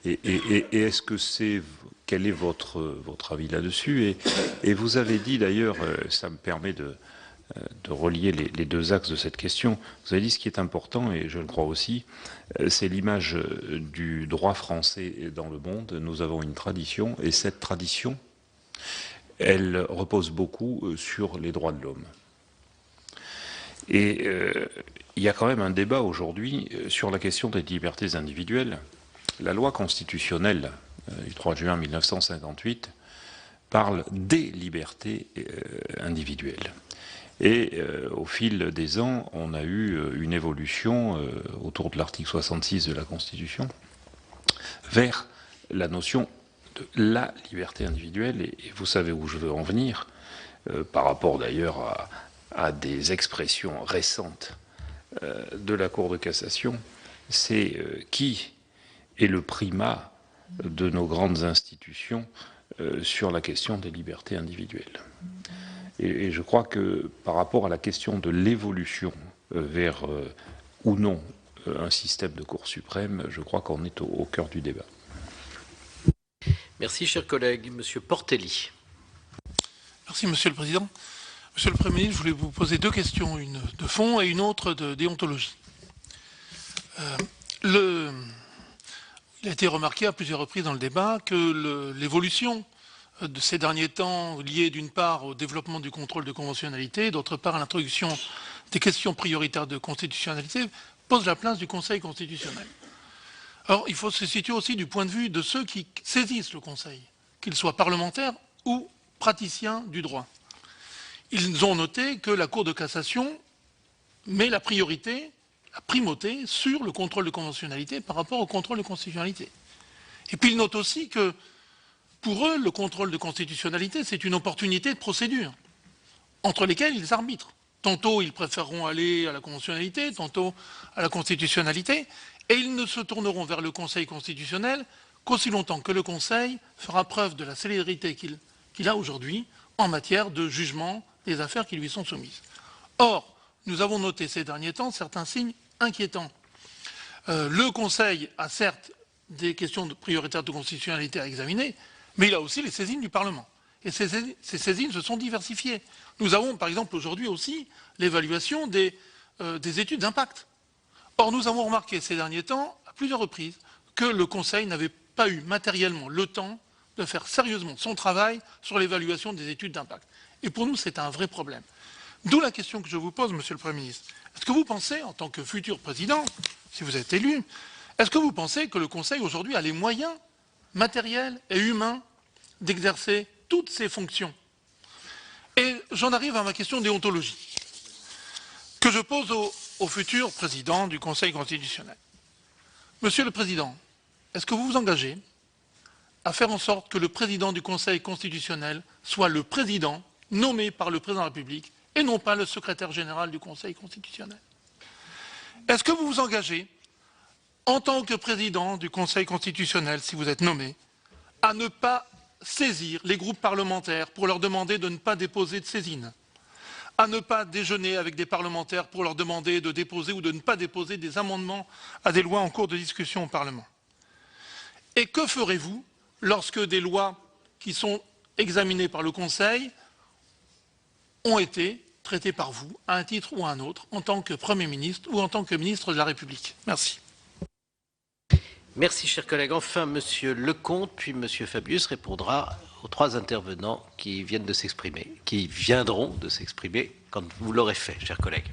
Et est-ce que c'est... Quel est votre avis là-dessus? Et vous avez dit d'ailleurs, ça me permet de relier les deux axes de cette question, vous avez dit ce qui est important, et je le crois aussi, c'est l'image du droit français dans le monde. Nous avons une tradition, et cette tradition, elle repose beaucoup sur les droits de l'homme. Et il y a quand même un débat aujourd'hui sur la question des libertés individuelles. La loi constitutionnelle du 3 juin 1958 parle des libertés individuelles. Et au fil des ans, on a eu une évolution autour de l'article 66 de la Constitution vers la notion de la liberté individuelle. Et vous savez où je veux en venir, par rapport d'ailleurs à des expressions récentes de la Cour de cassation, c'est qui est le primat de nos grandes institutions sur la question des libertés individuelles. Et je crois que par rapport à la question de l'évolution vers ou non un système de Cour suprême, je crois qu'on est au cœur du débat. Merci, cher collègue. Monsieur Portelli. Merci, Monsieur le Président. Monsieur le Premier ministre, je voulais vous poser deux questions, une de fond et une autre de déontologie. Il a été remarqué à plusieurs reprises dans le débat que l'évolution de ces derniers temps, liée d'une part au développement du contrôle de conventionnalité, d'autre part à l'introduction des questions prioritaires de constitutionnalité, pose la place du Conseil constitutionnel. Or, il faut se situer aussi du point de vue de ceux qui saisissent le Conseil, qu'ils soient parlementaires ou praticiens du droit. Ils ont noté que la Cour de cassation met la priorité, la primauté sur le contrôle de conventionnalité par rapport au contrôle de constitutionnalité. Et puis ils notent aussi que pour eux, le contrôle de constitutionnalité, c'est une opportunité de procédure entre lesquelles ils arbitrent. Tantôt, ils préféreront aller à la conventionnalité, tantôt à la constitutionnalité, et ils ne se tourneront vers le Conseil constitutionnel qu'aussi longtemps que le Conseil fera preuve de la célérité qu'il a aujourd'hui en matière de jugement des affaires qui lui sont soumises. Or, nous avons noté ces derniers temps certains signes inquiétants. Le Conseil a certes des questions prioritaires de constitutionnalité à examiner, mais il a aussi les saisines du Parlement. Et ces saisines se sont diversifiées. Nous avons par exemple aujourd'hui aussi l'évaluation des études d'impact. Or, nous avons remarqué ces derniers temps, à plusieurs reprises, que le Conseil n'avait pas eu matériellement le temps de faire sérieusement son travail sur l'évaluation des études d'impact. Et pour nous, c'est un vrai problème. D'où la question que je vous pose, Monsieur le Premier ministre. Est-ce que vous pensez, en tant que futur président, si vous êtes élu, est-ce que vous pensez que le Conseil aujourd'hui a les moyens matériels et humains d'exercer toutes ses fonctions? Et j'en arrive à ma question de déontologie, que je pose au futur président du Conseil constitutionnel. Monsieur le Président, est-ce que vous vous engagez à faire en sorte que le président du Conseil constitutionnel soit le président nommé par le président de la République et non pas le secrétaire général du Conseil constitutionnel? Est-ce que vous vous engagez, en tant que président du Conseil constitutionnel, si vous êtes nommé, à ne pas saisir les groupes parlementaires pour leur demander de ne pas déposer de saisine, à ne pas déjeuner avec des parlementaires pour leur demander de déposer ou de ne pas déposer des amendements à des lois en cours de discussion au Parlement? Et que ferez-vous lorsque des lois qui sont examinés par le Conseil ont été traités par vous, à un titre ou à un autre, en tant que Premier ministre ou en tant que ministre de la République. Merci. Merci, chers collègues. Enfin, Monsieur Lecomte, puis Monsieur Fabius répondra aux trois intervenants qui viennent de s'exprimer, qui viendront de s'exprimer quand vous l'aurez fait, chers collègues.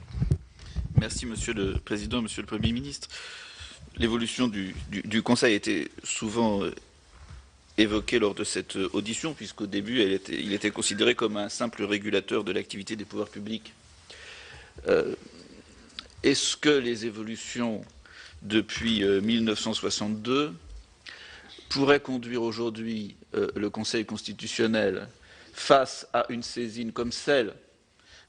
Merci, Monsieur le Président, Monsieur le Premier ministre. L'évolution du Conseil a été souvent évoquée lors de cette audition, puisqu'au début, il était considéré comme un simple régulateur de l'activité des pouvoirs publics. Est-ce que les évolutions depuis 1962 pourraient conduire aujourd'hui le Conseil constitutionnel, face à une saisine comme celle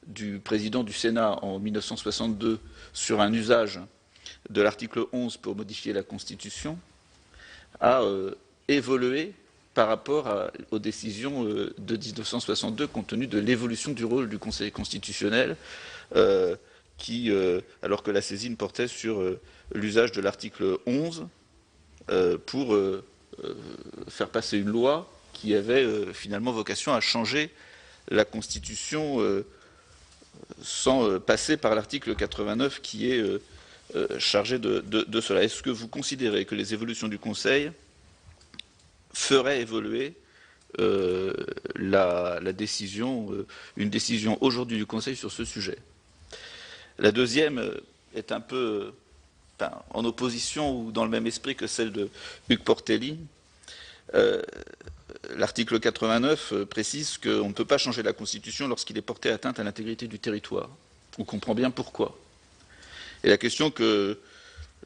du président du Sénat en 1962 sur un usage de l'article 11 pour modifier la Constitution, à évoluer par rapport aux décisions de 1962, compte tenu de l'évolution du rôle du Conseil constitutionnel, alors que la saisine portait sur l'usage de l'article 11 pour faire passer une loi qui avait finalement vocation à changer la Constitution sans passer par l'article 89 qui est chargé de cela. Est-ce que vous considérez que les évolutions du Conseil feraient évoluer une décision aujourd'hui du Conseil sur ce sujet? La deuxième est un peu en opposition ou dans le même esprit que celle de Hugues Portelli. L'article 89 précise qu'on ne peut pas changer la Constitution lorsqu'il est porté atteinte à l'intégrité du territoire. On comprend bien pourquoi. Et la question que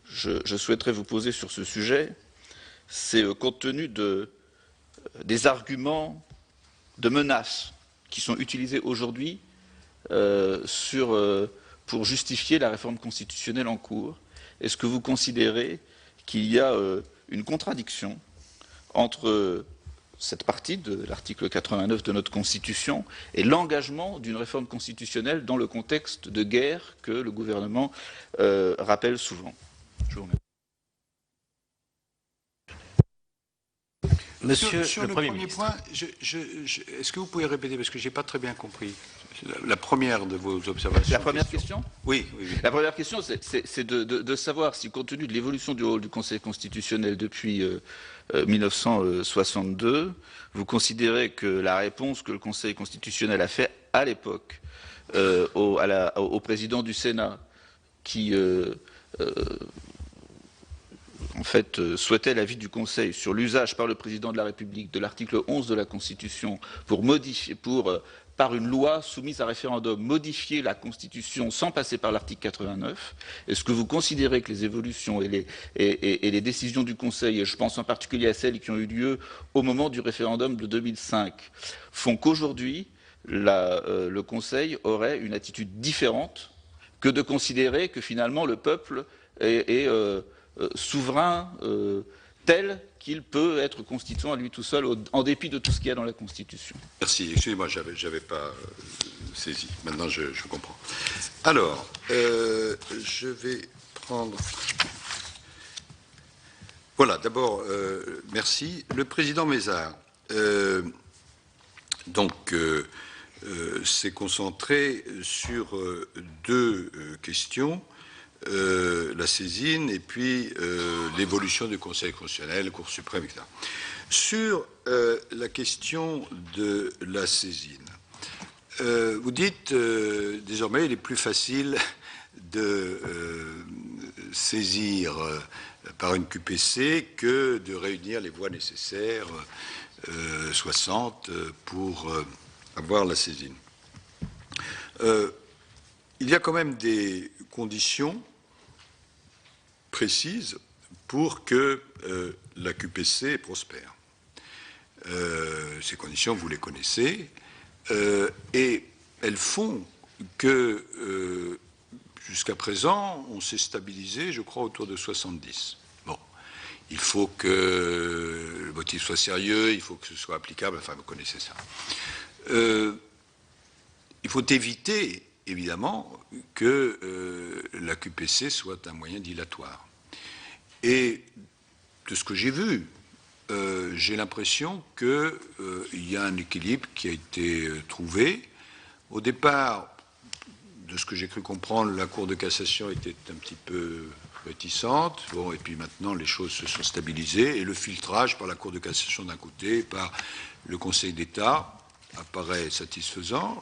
je souhaiterais vous poser sur ce sujet, c'est compte tenu des arguments de menaces qui sont utilisés aujourd'hui pour justifier la réforme constitutionnelle en cours, est-ce que vous considérez qu'il y a une contradiction entre cette partie de l'article 89 de notre Constitution et l'engagement d'une réforme constitutionnelle dans le contexte de guerre que le gouvernement rappelle souvent? Je vous remercie. Monsieur sur le premier point, est-ce que vous pouvez répéter, parce que je n'ai pas très bien compris la première de vos observations? La première question? Oui. La première question, c'est de savoir si, compte tenu de l'évolution du rôle du Conseil constitutionnel depuis 1962, vous considérez que la réponse que le Conseil constitutionnel a fait à l'époque au président du Sénat, qui en fait, souhaitait l'avis du Conseil sur l'usage par le président de la République de l'article 11 de la Constitution par une loi soumise à référendum, modifier la Constitution sans passer par l'article 89. Est-ce que vous considérez que les évolutions et les décisions du Conseil, et je pense en particulier à celles qui ont eu lieu au moment du référendum de 2005, font qu'aujourd'hui, le Conseil aurait une attitude différente que de considérer que finalement le peuple est souverain tel qu'il peut être constituant à lui tout seul, en dépit de tout ce qu'il y a dans la Constitution? Merci. Excusez-moi, je n'avais pas saisi. Maintenant, je comprends. Alors, je vais prendre... Voilà, d'abord, merci. Le président Mézard, s'est concentré sur deux questions. La saisine et puis l'évolution du Conseil constitutionnel, Cour suprême, etc. Sur la question de la saisine, vous dites désormais il est plus facile de saisir par une QPC que de réunir les voix nécessaires, 60, pour avoir la saisine. Il y a quand même des conditions précises pour que la QPC prospère. Ces conditions, vous les connaissez, et elles font que, jusqu'à présent, on s'est stabilisé, je crois, autour de 70. Bon, il faut que le motif soit sérieux, il faut que ce soit applicable, enfin, vous connaissez ça. Il faut éviter, évidemment, que la QPC soit un moyen dilatoire. Et de ce que j'ai vu j'ai l'impression qu'il y a un équilibre qui a été trouvé. Au départ, de ce que j'ai cru comprendre, la Cour de cassation était un petit peu réticente. Bon, et puis maintenant, les choses se sont stabilisées. Et le filtrage par la Cour de cassation d'un côté, par le Conseil d'État, apparaît satisfaisant.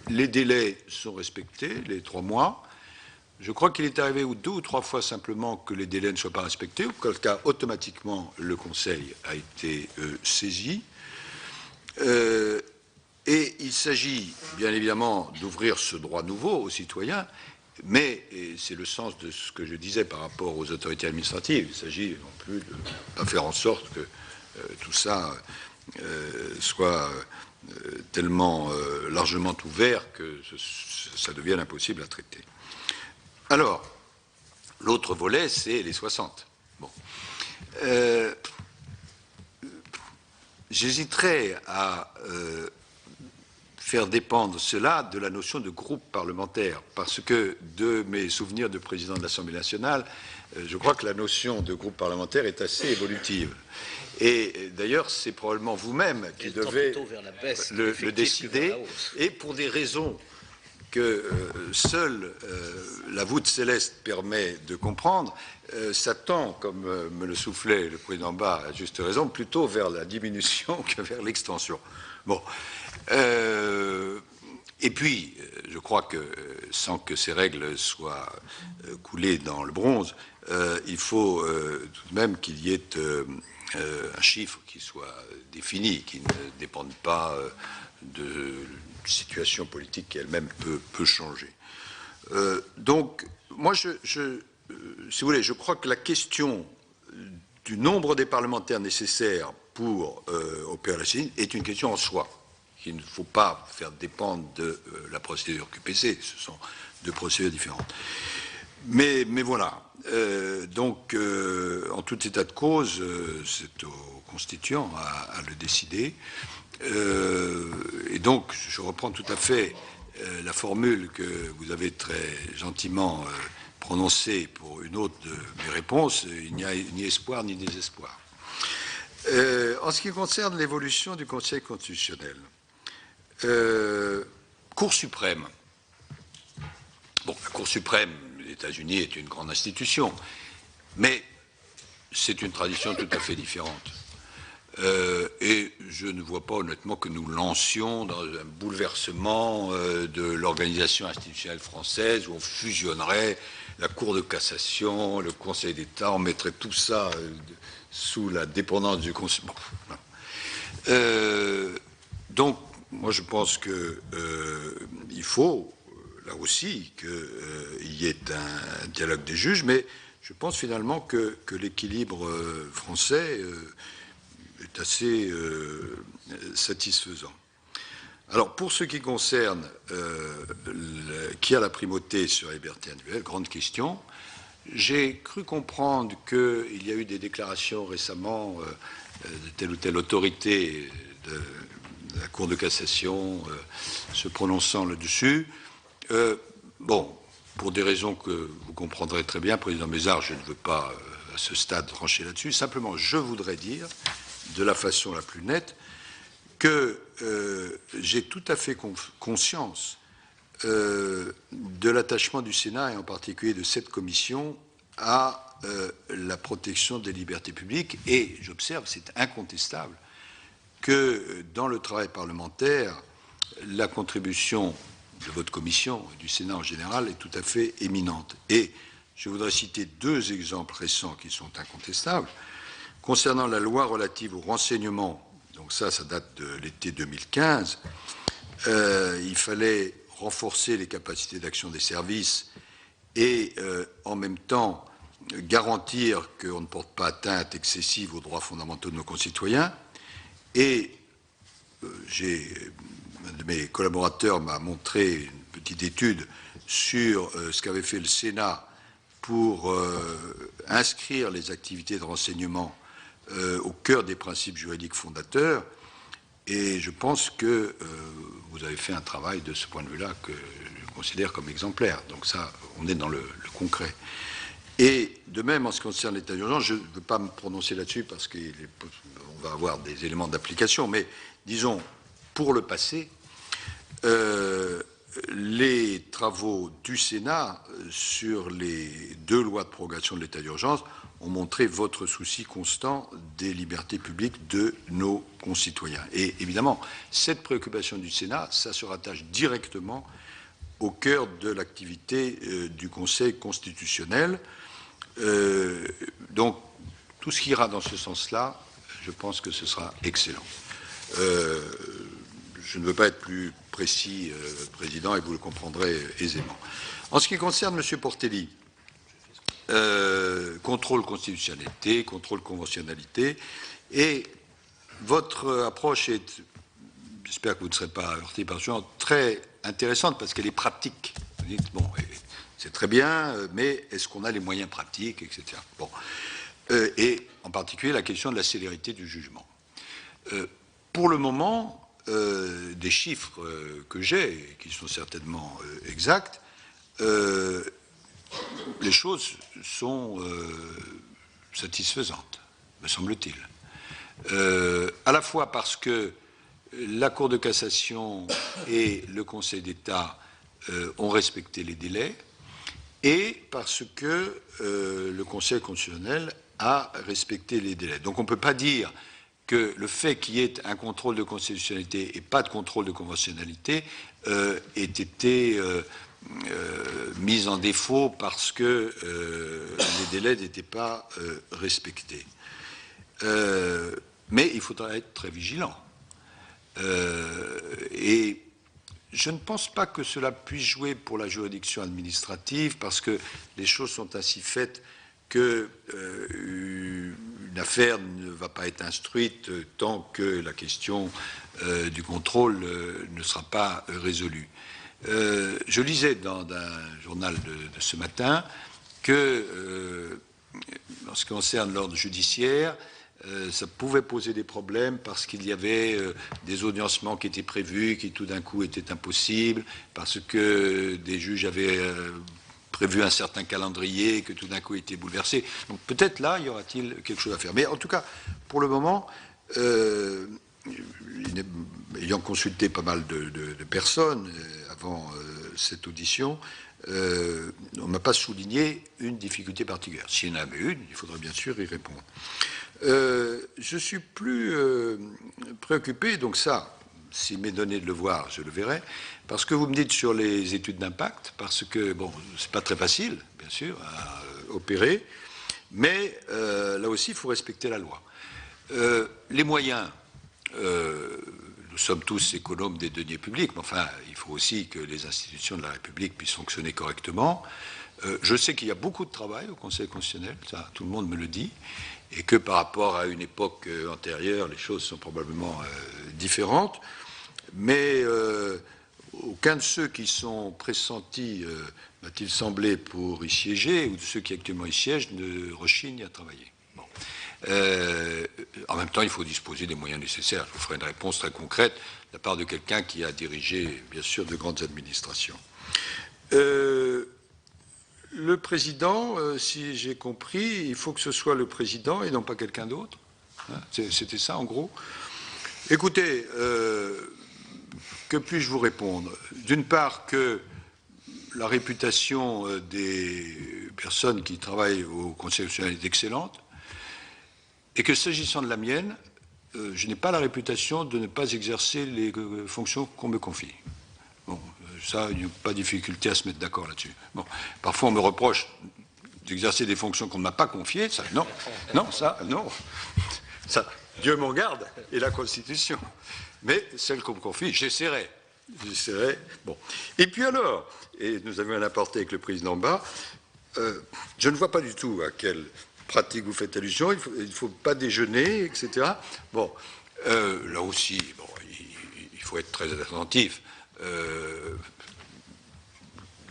Les délais sont respectés, les 3 mois. Je crois qu'il est arrivé 2 ou 3 fois simplement que les délais ne soient pas respectés, auquel cas, automatiquement, le Conseil a été saisi. Et il s'agit, bien évidemment, d'ouvrir ce droit nouveau aux citoyens, mais, et c'est le sens de ce que je disais par rapport aux autorités administratives, il s'agit non plus de ne pas faire en sorte que tout ça soit tellement largement ouvert que ça devienne impossible à traiter. Alors, l'autre volet, c'est les 60. Bon. J'hésiterais à faire dépendre cela de la notion de groupe parlementaire, parce que de mes souvenirs de président de l'Assemblée nationale, je crois que la notion de groupe parlementaire est assez évolutive. Et d'ailleurs, c'est probablement vous-même qui devez le décider, et pour des raisons que seule la voûte céleste permet de comprendre, ça tend, comme me le soufflait le président Bas, à juste raison, plutôt vers la diminution que vers l'extension. Bon. Et puis, je crois que, sans que ces règles soient coulées dans le bronze, il faut tout de même qu'il y ait un chiffre qui soit défini, qui ne dépende pas de situation politique qui elle-même peut changer. Donc, moi, si vous voulez, je crois que la question du nombre des parlementaires nécessaires pour opérer la saisine est une question en soi, qu'il ne faut pas faire dépendre de la procédure QPC. Ce sont 2 procédures différentes. Mais voilà. Donc, en tout état de cause, c'est aux constituants à le décider. Et donc, je reprends tout à fait la formule que vous avez très gentiment prononcée pour une autre de mes réponses. Il n'y a ni espoir ni désespoir. En ce qui concerne l'évolution du Conseil constitutionnel, Cour suprême. Bon, la Cour suprême des États-Unis est une grande institution, mais c'est une tradition tout à fait différente. Et je ne vois pas honnêtement que nous lancions dans un bouleversement de l'organisation institutionnelle française où on fusionnerait la Cour de cassation, le Conseil d'État, on mettrait tout ça sous la dépendance du Conseil. Bon. Donc, moi je pense qu'il faut, là aussi, qu'il y ait un dialogue des juges, mais je pense finalement que l'équilibre français est assez satisfaisant. Alors, pour ce qui concerne qui a la primauté sur la liberté individuelle, grande question, j'ai cru comprendre qu'il y a eu des déclarations récemment de telle ou telle autorité de la Cour de cassation se prononçant là-dessus. Bon, pour des raisons que vous comprendrez très bien, Président Mézard, je ne veux pas à ce stade trancher là-dessus. Simplement, je voudrais dire, de la façon la plus nette, que j'ai tout à fait conscience de l'attachement du Sénat, et en particulier de cette commission, à la protection des libertés publiques. Et j'observe, c'est incontestable, que dans le travail parlementaire, la contribution de votre commission et du Sénat en général est tout à fait éminente. Et je voudrais citer 2 exemples récents qui sont incontestables. Concernant la loi relative au renseignement, donc ça date de l'été 2015, il fallait renforcer les capacités d'action des services et en même temps garantir qu'on ne porte pas atteinte excessive aux droits fondamentaux de nos concitoyens. Et un de mes collaborateurs m'a montré une petite étude sur ce qu'avait fait le Sénat pour inscrire les activités de renseignement au cœur des principes juridiques fondateurs. Et je pense que vous avez fait un travail de ce point de vue-là que je considère comme exemplaire. Donc ça, on est dans le concret. Et de même, en ce qui concerne l'état d'urgence, je ne veux pas me prononcer là-dessus parce qu'on va avoir des éléments d'application, mais disons, pour le passé, les travaux du Sénat sur les 2 lois de prorogation de l'état d'urgence ont montré votre souci constant des libertés publiques de nos concitoyens. Et évidemment, cette préoccupation du Sénat, ça se rattache directement au cœur de l'activité du Conseil constitutionnel. Donc, tout ce qui ira dans ce sens-là, je pense que ce sera excellent. Je ne veux pas être plus précis, Président, et vous le comprendrez aisément. En ce qui concerne M. Portelli, contrôle constitutionnalité, contrôle conventionnalité, et votre approche est, j'espère que vous ne serez pas heurté par ce genre, très intéressante parce qu'elle est pratique. Vous dites, bon, c'est très bien, mais est-ce qu'on a les moyens pratiques, etc. Bon. Et en particulier la question de la célérité du jugement. Pour le moment, des chiffres que j'ai, et qui sont certainement exacts, les choses sont satisfaisantes, me semble-t-il. À la fois parce que la Cour de cassation et le Conseil d'État ont respecté les délais, et parce que le Conseil constitutionnel a respecté les délais. Donc on ne peut pas dire que le fait qu'il y ait un contrôle de constitutionnalité et pas de contrôle de conventionnalité ait été mis en défaut parce que les délais n'étaient pas respectés. Mais il faudra être très vigilant. Et je ne pense pas que cela puisse jouer pour la juridiction administrative parce que les choses sont ainsi faites que une affaire ne va pas être instruite tant que la question du contrôle ne sera pas résolue. Je lisais dans un journal de ce matin que, en ce qui concerne l'ordre judiciaire, ça pouvait poser des problèmes parce qu'il y avait des audiencements qui étaient prévus, qui tout d'un coup étaient impossibles, parce que des juges avaient prévu un certain calendrier, que tout d'un coup était bouleversé. Donc peut-être là, y aura-t-il quelque chose à faire. Mais en tout cas, pour le moment, ayant consulté pas mal de personnes avant cette audition, on ne m'a pas souligné une difficulté particulière. S'il y en avait une, il faudrait bien sûr y répondre. Je suis plus préoccupé, donc ça, s'il m'est donné de le voir, je le verrai, parce que vous me dites sur les études d'impact, parce que, bon, c'est pas très facile, bien sûr, à opérer, mais là aussi, il faut respecter la loi. Les moyens, nous sommes tous économes des deniers publics, mais enfin, il faut aussi que les institutions de la République puissent fonctionner correctement. Je sais qu'il y a beaucoup de travail au Conseil constitutionnel, ça, tout le monde me le dit, et que par rapport à une époque antérieure, les choses sont probablement différentes, mais aucun de ceux qui sont pressentis, m'a-t-il semblé, pour y siéger, ou de ceux qui actuellement y siègent, ne rechignent à travailler. Bon. En même temps, il faut disposer des moyens nécessaires. Je vous ferai une réponse très concrète de la part de quelqu'un qui a dirigé, bien sûr, de grandes administrations. Le président, si j'ai compris, il faut que ce soit le président et non pas quelqu'un d'autre. Hein, c'était ça, en gros. Écoutez, que puis-je vous répondre? D'une part, que la réputation des personnes qui travaillent au Conseil constitutionnel est excellente, et que s'agissant de la mienne, je n'ai pas la réputation de ne pas exercer les fonctions qu'on me confie. Bon, ça, il n'y a pas de difficulté à se mettre d'accord là-dessus. Bon, parfois, on me reproche d'exercer des fonctions qu'on ne m'a pas confiées. Ça, non, non, ça, non. Ça, Dieu m'en garde, et la Constitution. Mais celle qu'on me confie, j'essaierai. J'essaierai. Bon. Et puis alors, et nous avions un aparté avec le président Bas, je ne vois pas du tout à quelle pratique vous faites allusion. Il ne faut pas déjeuner, etc. Bon, là aussi, bon, il faut être très attentif.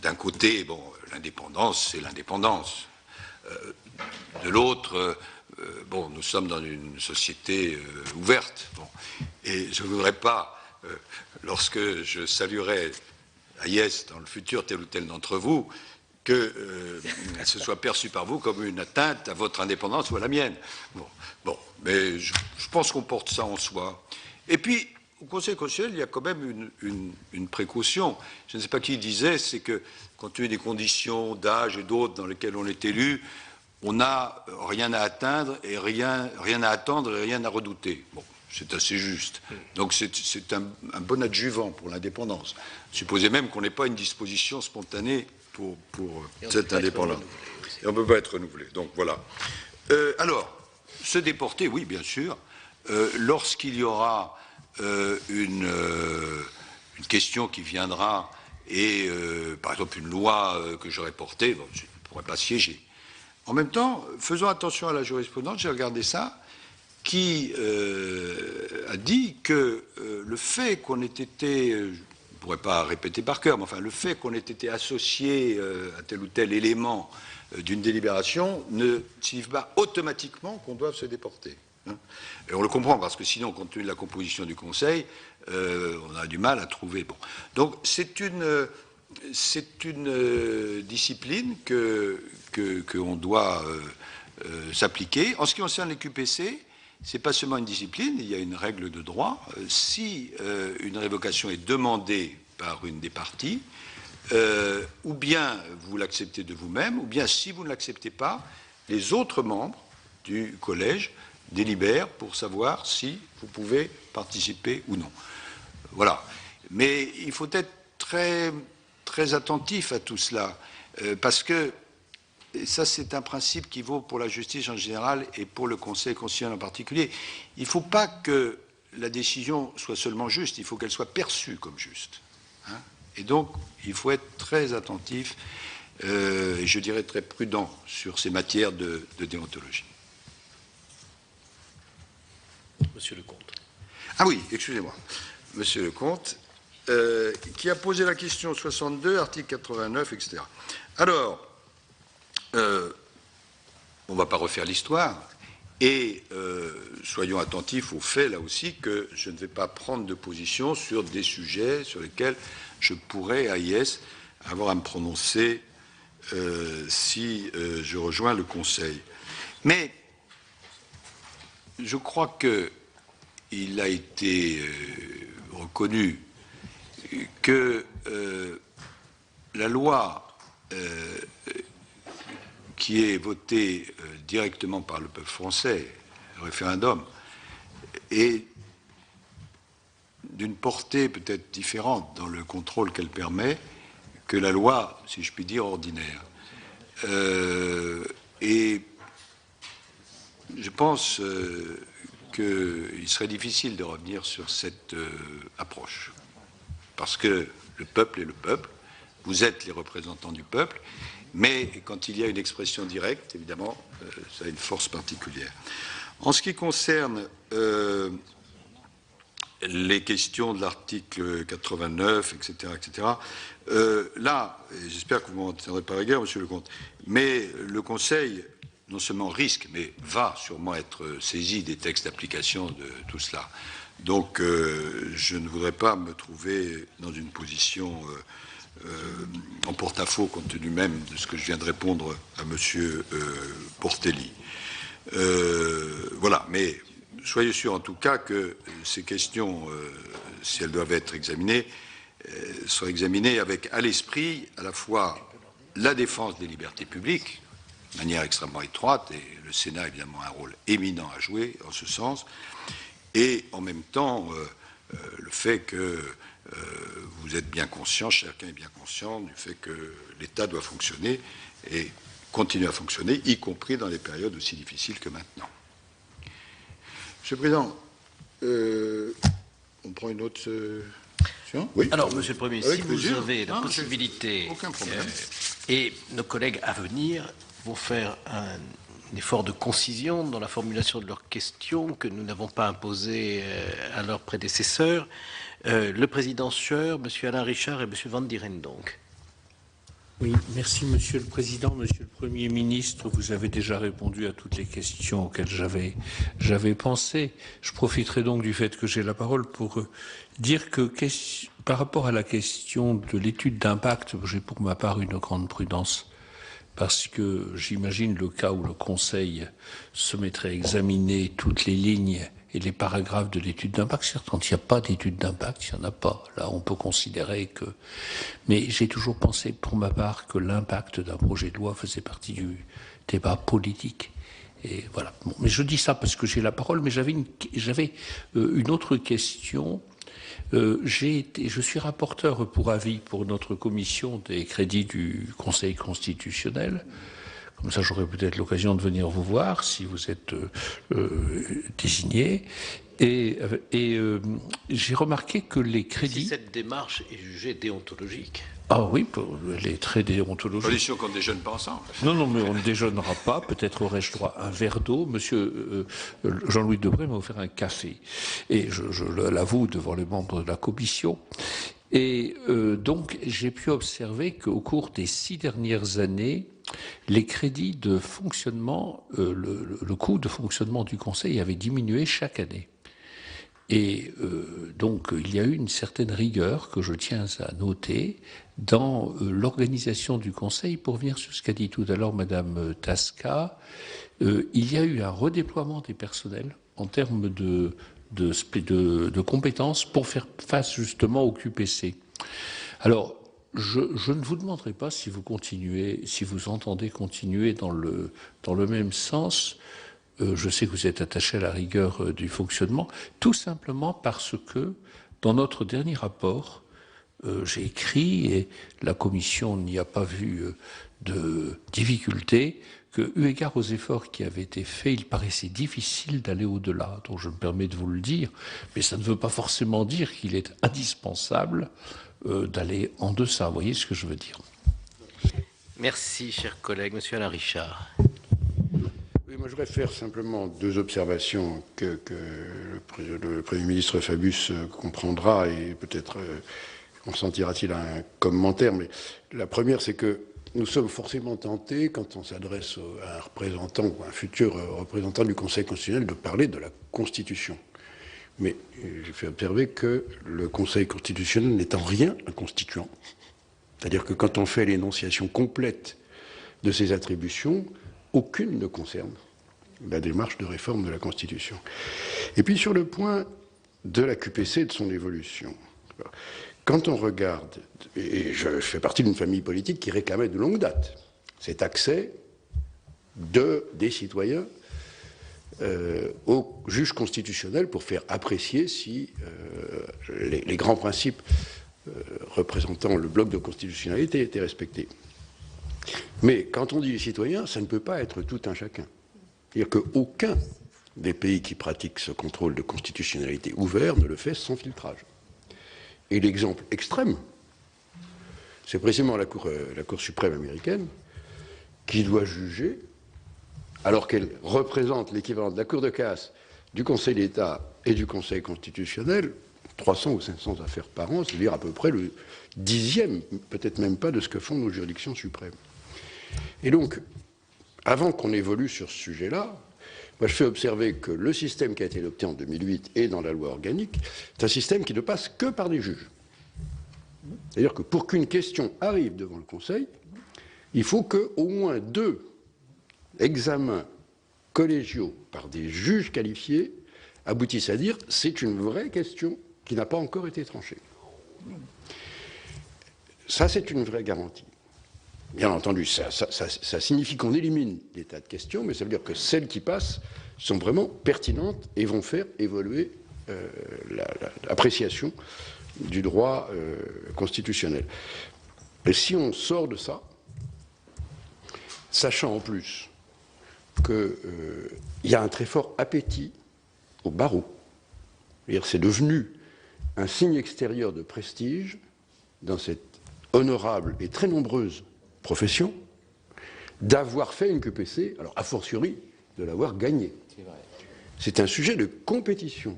D'un côté, bon, l'indépendance, c'est l'indépendance. De l'autre, bon, nous sommes dans une société ouverte. Bon, et je ne voudrais pas, lorsque je saluerai Hayes dans le futur tel ou tel d'entre vous, que ce soit perçu par vous comme une atteinte à votre indépendance ou à la mienne. Bon, mais je pense qu'on porte ça en soi. Et puis, au Conseil constitutionnel, il y a quand même une précaution. Je ne sais pas qui disait, c'est que, compte tenu des conditions d'âge et d'autres dans lesquelles on est élu, on n'a rien à atteindre et rien à attendre et rien à redouter. Bon, c'est assez juste. Donc c'est un bon adjuvant pour l'indépendance. Supposez même qu'on n'ait pas une disposition spontanée pour cette indépendance. Et on ne peut pas être renouvelé. Donc voilà. Alors, se déporter, oui, bien sûr. Lorsqu'il y aura une question qui viendra et, par exemple, une loi que j'aurais portée, bon, je ne pourrais pas siéger. En même temps, faisons attention à la jurisprudence, j'ai regardé ça, qui a dit que le fait qu'on ait été, je ne pourrais pas répéter par cœur, mais enfin, le fait qu'on ait été associé à tel ou tel élément d'une délibération ne signifie pas automatiquement qu'on doit se déporter. Et on le comprend, parce que sinon, compte tenu de la composition du Conseil, on a du mal à trouver. Bon. Donc, c'est une discipline qu'on doit s'appliquer. En ce qui concerne les QPC, ce n'est pas seulement une discipline, il y a une règle de droit. Si une révocation est demandée par une des parties, ou bien vous l'acceptez de vous-même, ou bien si vous ne l'acceptez pas, les autres membres du collège délibèrent pour savoir si vous pouvez participer ou non. Voilà. Mais il faut être très, très attentif à tout cela, parce que, et ça c'est un principe qui vaut pour la justice en général et pour le Conseil constitutionnel en particulier, il ne faut pas que la décision soit seulement juste, il faut qu'elle soit perçue comme juste. Hein. Et donc, il faut être très attentif, et je dirais très prudent sur ces matières de déontologie. Monsieur le Comte. Ah oui, excusez-moi. Monsieur le Comte, qui a posé la question 62, article 89, etc. Alors, on ne va pas refaire l'histoire, et soyons attentifs au fait, là aussi, que je ne vais pas prendre de position sur des sujets sur lesquels je pourrais, à IS, avoir à me prononcer si je rejoins le Conseil. Mais je crois qu'il a été reconnu que la loi qui est votée directement par le peuple français, le référendum, est d'une portée peut-être différente dans le contrôle qu'elle permet que la loi, si je puis dire, ordinaire. Et je pense qu'il serait difficile de revenir sur cette approche. Parce que le peuple est le peuple, vous êtes les représentants du peuple, mais quand il y a une expression directe, évidemment, ça a une force particulière. En ce qui concerne les questions de l'article 89, etc., là, j'espère que vous ne m'entendrez pas rigueur, Monsieur le Comte, mais le Conseil non seulement risque, mais va sûrement être saisi des textes d'application de tout cela. Donc, je ne voudrais pas me trouver dans une position en porte-à-faux, compte tenu même de ce que je viens de répondre à Monsieur Portelli. Voilà, mais soyez sûr en tout cas que ces questions, si elles doivent être examinées, soient examinées avec à l'esprit à la fois la défense des libertés publiques, de manière extrêmement étroite, et le Sénat a évidemment un rôle éminent à jouer en ce sens, et en même temps le fait que vous êtes bien conscient, chacun est bien conscient du fait que l'État doit fonctionner et continuer à fonctionner, y compris dans les périodes aussi difficiles que maintenant. Monsieur le Président, on prend une autre question ? Oui. Alors, Monsieur le Premier, si vous avez la possibilité, aucun problème. Et nos collègues à venir vont faire un effort de concision dans la formulation de leurs questions que nous n'avons pas imposées à leurs prédécesseurs. Le président Sueur, M. Alain Richard et M. Van Dieren, donc. Oui, merci Monsieur le Président. Monsieur le Premier ministre, vous avez déjà répondu à toutes les questions auxquelles j'avais pensé. Je profiterai donc du fait que j'ai la parole pour dire que par rapport à la question de l'étude d'impact, j'ai pour ma part une grande prudence parce que j'imagine le cas où le Conseil se mettrait à examiner toutes les lignes et les paragraphes de l'étude d'impact. Certes, quand il n'y a pas d'étude d'impact, il n'y en a pas. Là, on peut considérer que... Mais j'ai toujours pensé, pour ma part, que l'impact d'un projet de loi faisait partie du débat politique. Et voilà. Bon, mais je dis ça parce que j'ai la parole, mais j'avais une autre question. Je suis rapporteur pour avis pour notre commission des crédits du Conseil constitutionnel. Comme ça, j'aurai peut-être l'occasion de venir vous voir si vous êtes désigné. Et j'ai remarqué que les crédits... Si cette démarche est jugée déontologique. Ah oui, elle est très déontologique. Condition qu'on ne déjeune pas ensemble. Non, mais on ne déjeunera pas. Peut-être aurais-je droit à un verre d'eau. Monsieur Jean-Louis Debré m'a offert un café. Et je l'avoue devant les membres de la commission. Et donc, j'ai pu observer qu'au cours des 6 dernières années, les crédits de fonctionnement, le coût de fonctionnement du Conseil avait diminué chaque année. Et donc, il y a eu une certaine rigueur que je tiens à noter dans l'organisation du Conseil. Pour venir sur ce qu'a dit tout à l'heure Madame Tasca, il y a eu un redéploiement des personnels en termes de compétences pour faire face justement au QPC. Alors, je ne vous demanderai pas si vous entendez continuer dans le même sens. Je sais que vous êtes attaché à la rigueur du fonctionnement, tout simplement parce que dans notre dernier rapport, j'ai écrit, et la Commission n'y a pas vu de difficulté, que, eu égard aux efforts qui avaient été faits, il paraissait difficile d'aller au-delà. Donc je me permets de vous le dire, mais ça ne veut pas forcément dire qu'il est indispensable d'aller en deçà. Vous voyez ce que je veux dire? Merci, cher collègue. Monsieur Alain Richard. Oui, moi je voudrais faire simplement 2 observations que le Premier ministre Fabius comprendra et peut-être consentira-t-il à un commentaire. Mais la première, c'est que nous sommes forcément tentés, quand on s'adresse à un représentant ou à un futur représentant du Conseil constitutionnel, de parler de la Constitution. Mais j'ai fait observer que le Conseil constitutionnel n'est en rien un constituant. C'est-à-dire que quand on fait l'énonciation complète de ses attributions, aucune ne concerne la démarche de réforme de la Constitution. Et puis sur le point de la QPC et de son évolution, quand on regarde, et je fais partie d'une famille politique qui réclamait de longue date cet accès des citoyens au juge constitutionnel pour faire apprécier si les grands principes représentant le bloc de constitutionnalité étaient respectés. Mais quand on dit les citoyens, ça ne peut pas être tout un chacun. C'est-à-dire qu'aucun des pays qui pratiquent ce contrôle de constitutionnalité ouvert ne le fait sans filtrage. Et l'exemple extrême, c'est précisément la Cour suprême américaine qui doit juger, alors qu'elle représente l'équivalent de la Cour de casse, du Conseil d'État et du Conseil constitutionnel, 300 ou 500 affaires par an, c'est-à-dire à peu près le 10e, peut-être même pas, de ce que font nos juridictions suprêmes. Et donc, avant qu'on évolue sur ce sujet-là, moi je fais observer que le système qui a été adopté en 2008 et dans la loi organique, c'est un système qui ne passe que par des juges. C'est-à-dire que pour qu'une question arrive devant le Conseil, il faut qu'au moins 2 examens collégiaux par des juges qualifiés aboutissent à dire c'est une vraie question qui n'a pas encore été tranchée. Ça, c'est une vraie garantie. Bien entendu, ça signifie qu'on élimine des tas de questions, mais ça veut dire que celles qui passent sont vraiment pertinentes et vont faire évoluer l'appréciation du droit constitutionnel. Et si on sort de ça, sachant en plus qu'il y a un très fort appétit au barreau, c'est devenu un signe extérieur de prestige dans cette honorable et très nombreuse profession, d'avoir fait une QPC, alors a fortiori de l'avoir gagnée. C'est un sujet de compétition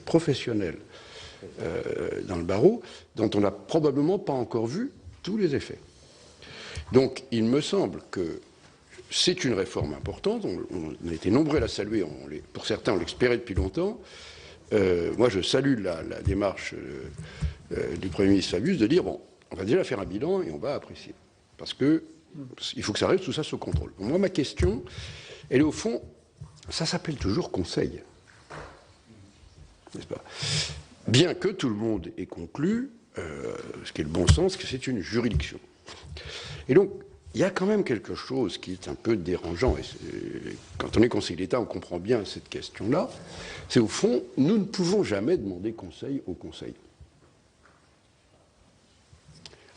professionnelle dans le barreau dont on n'a probablement pas encore vu tous les effets. Donc il me semble que c'est une réforme importante, on a été nombreux à la saluer, pour certains on l'espérait depuis longtemps. Moi je salue la démarche du Premier ministre Fabius de dire bon, on va déjà faire un bilan et on va apprécier. Parce que Il faut que ça reste tout ça sous contrôle. Moi, ma question, elle est au fond, ça s'appelle toujours conseil. N'est-ce pas? Bien que tout le monde ait conclu, ce qui est le bon sens, que c'est une juridiction. Et donc, il y a quand même quelque chose qui est un peu dérangeant. Et quand on est conseiller d'État, on comprend bien cette question-là. C'est au fond, nous ne pouvons jamais demander conseil au Conseil.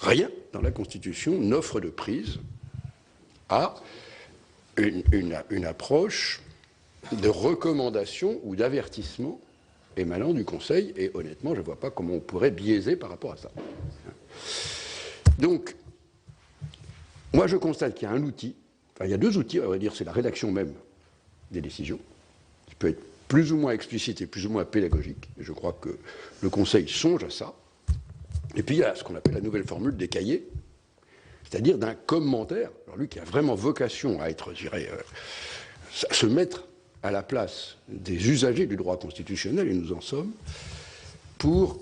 Rien dans la Constitution n'offre de prise à une approche de recommandation ou d'avertissement émanant du Conseil. Et honnêtement, je ne vois pas comment on pourrait biaiser par rapport à ça. Donc, moi, je constate qu'il y a un outil, enfin, il y a deux outils, on va dire, c'est la rédaction même des décisions, qui peut être plus ou moins explicite et plus ou moins pédagogique. Et je crois que le Conseil songe à ça. Et puis, il y a ce qu'on appelle la nouvelle formule des cahiers, c'est-à-dire d'un commentaire, alors lui qui a vraiment vocation à être, je dirais, se mettre à la place des usagers du droit constitutionnel, et nous en sommes, pour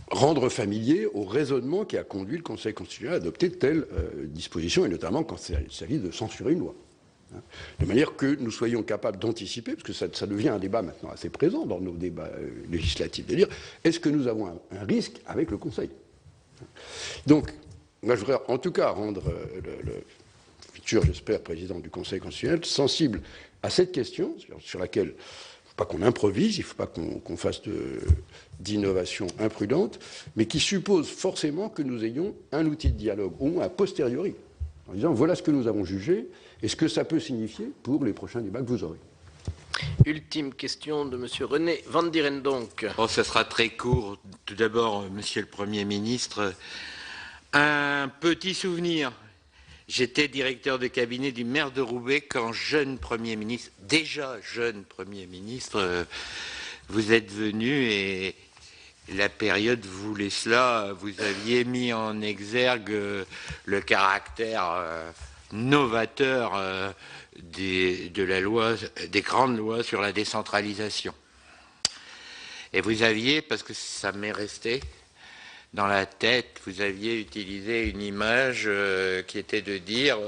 rendre familier au raisonnement qui a conduit le Conseil constitutionnel à adopter telle disposition, et notamment quand il s'agit de censurer une loi. De manière que nous soyons capables d'anticiper, parce que ça devient un débat maintenant assez présent dans nos débats législatifs, de dire est-ce que nous avons un risque avec le Conseil? Donc, moi je voudrais en tout cas rendre le futur, j'espère, président du Conseil constitutionnel sensible à cette question, sur laquelle il ne faut pas qu'on improvise, il ne faut pas qu'on fasse d'innovation imprudente, mais qui suppose forcément que nous ayons un outil de dialogue, au moins a posteriori, en disant voilà ce que nous avons jugé et ce que ça peut signifier pour les prochains débats que vous aurez. Ultime question de M. René Van Dierendonck. Oh, ce sera très court. Tout d'abord, Monsieur le Premier ministre, un petit souvenir. J'étais directeur de cabinet du maire de Roubaix quand jeune Premier ministre, déjà jeune Premier ministre, vous êtes venu et la période voulait cela. Vous aviez mis en exergue le caractère novateur des grandes lois sur la décentralisation. Et vous aviez, parce que ça m'est resté dans la tête, vous aviez utilisé une image qui était de dire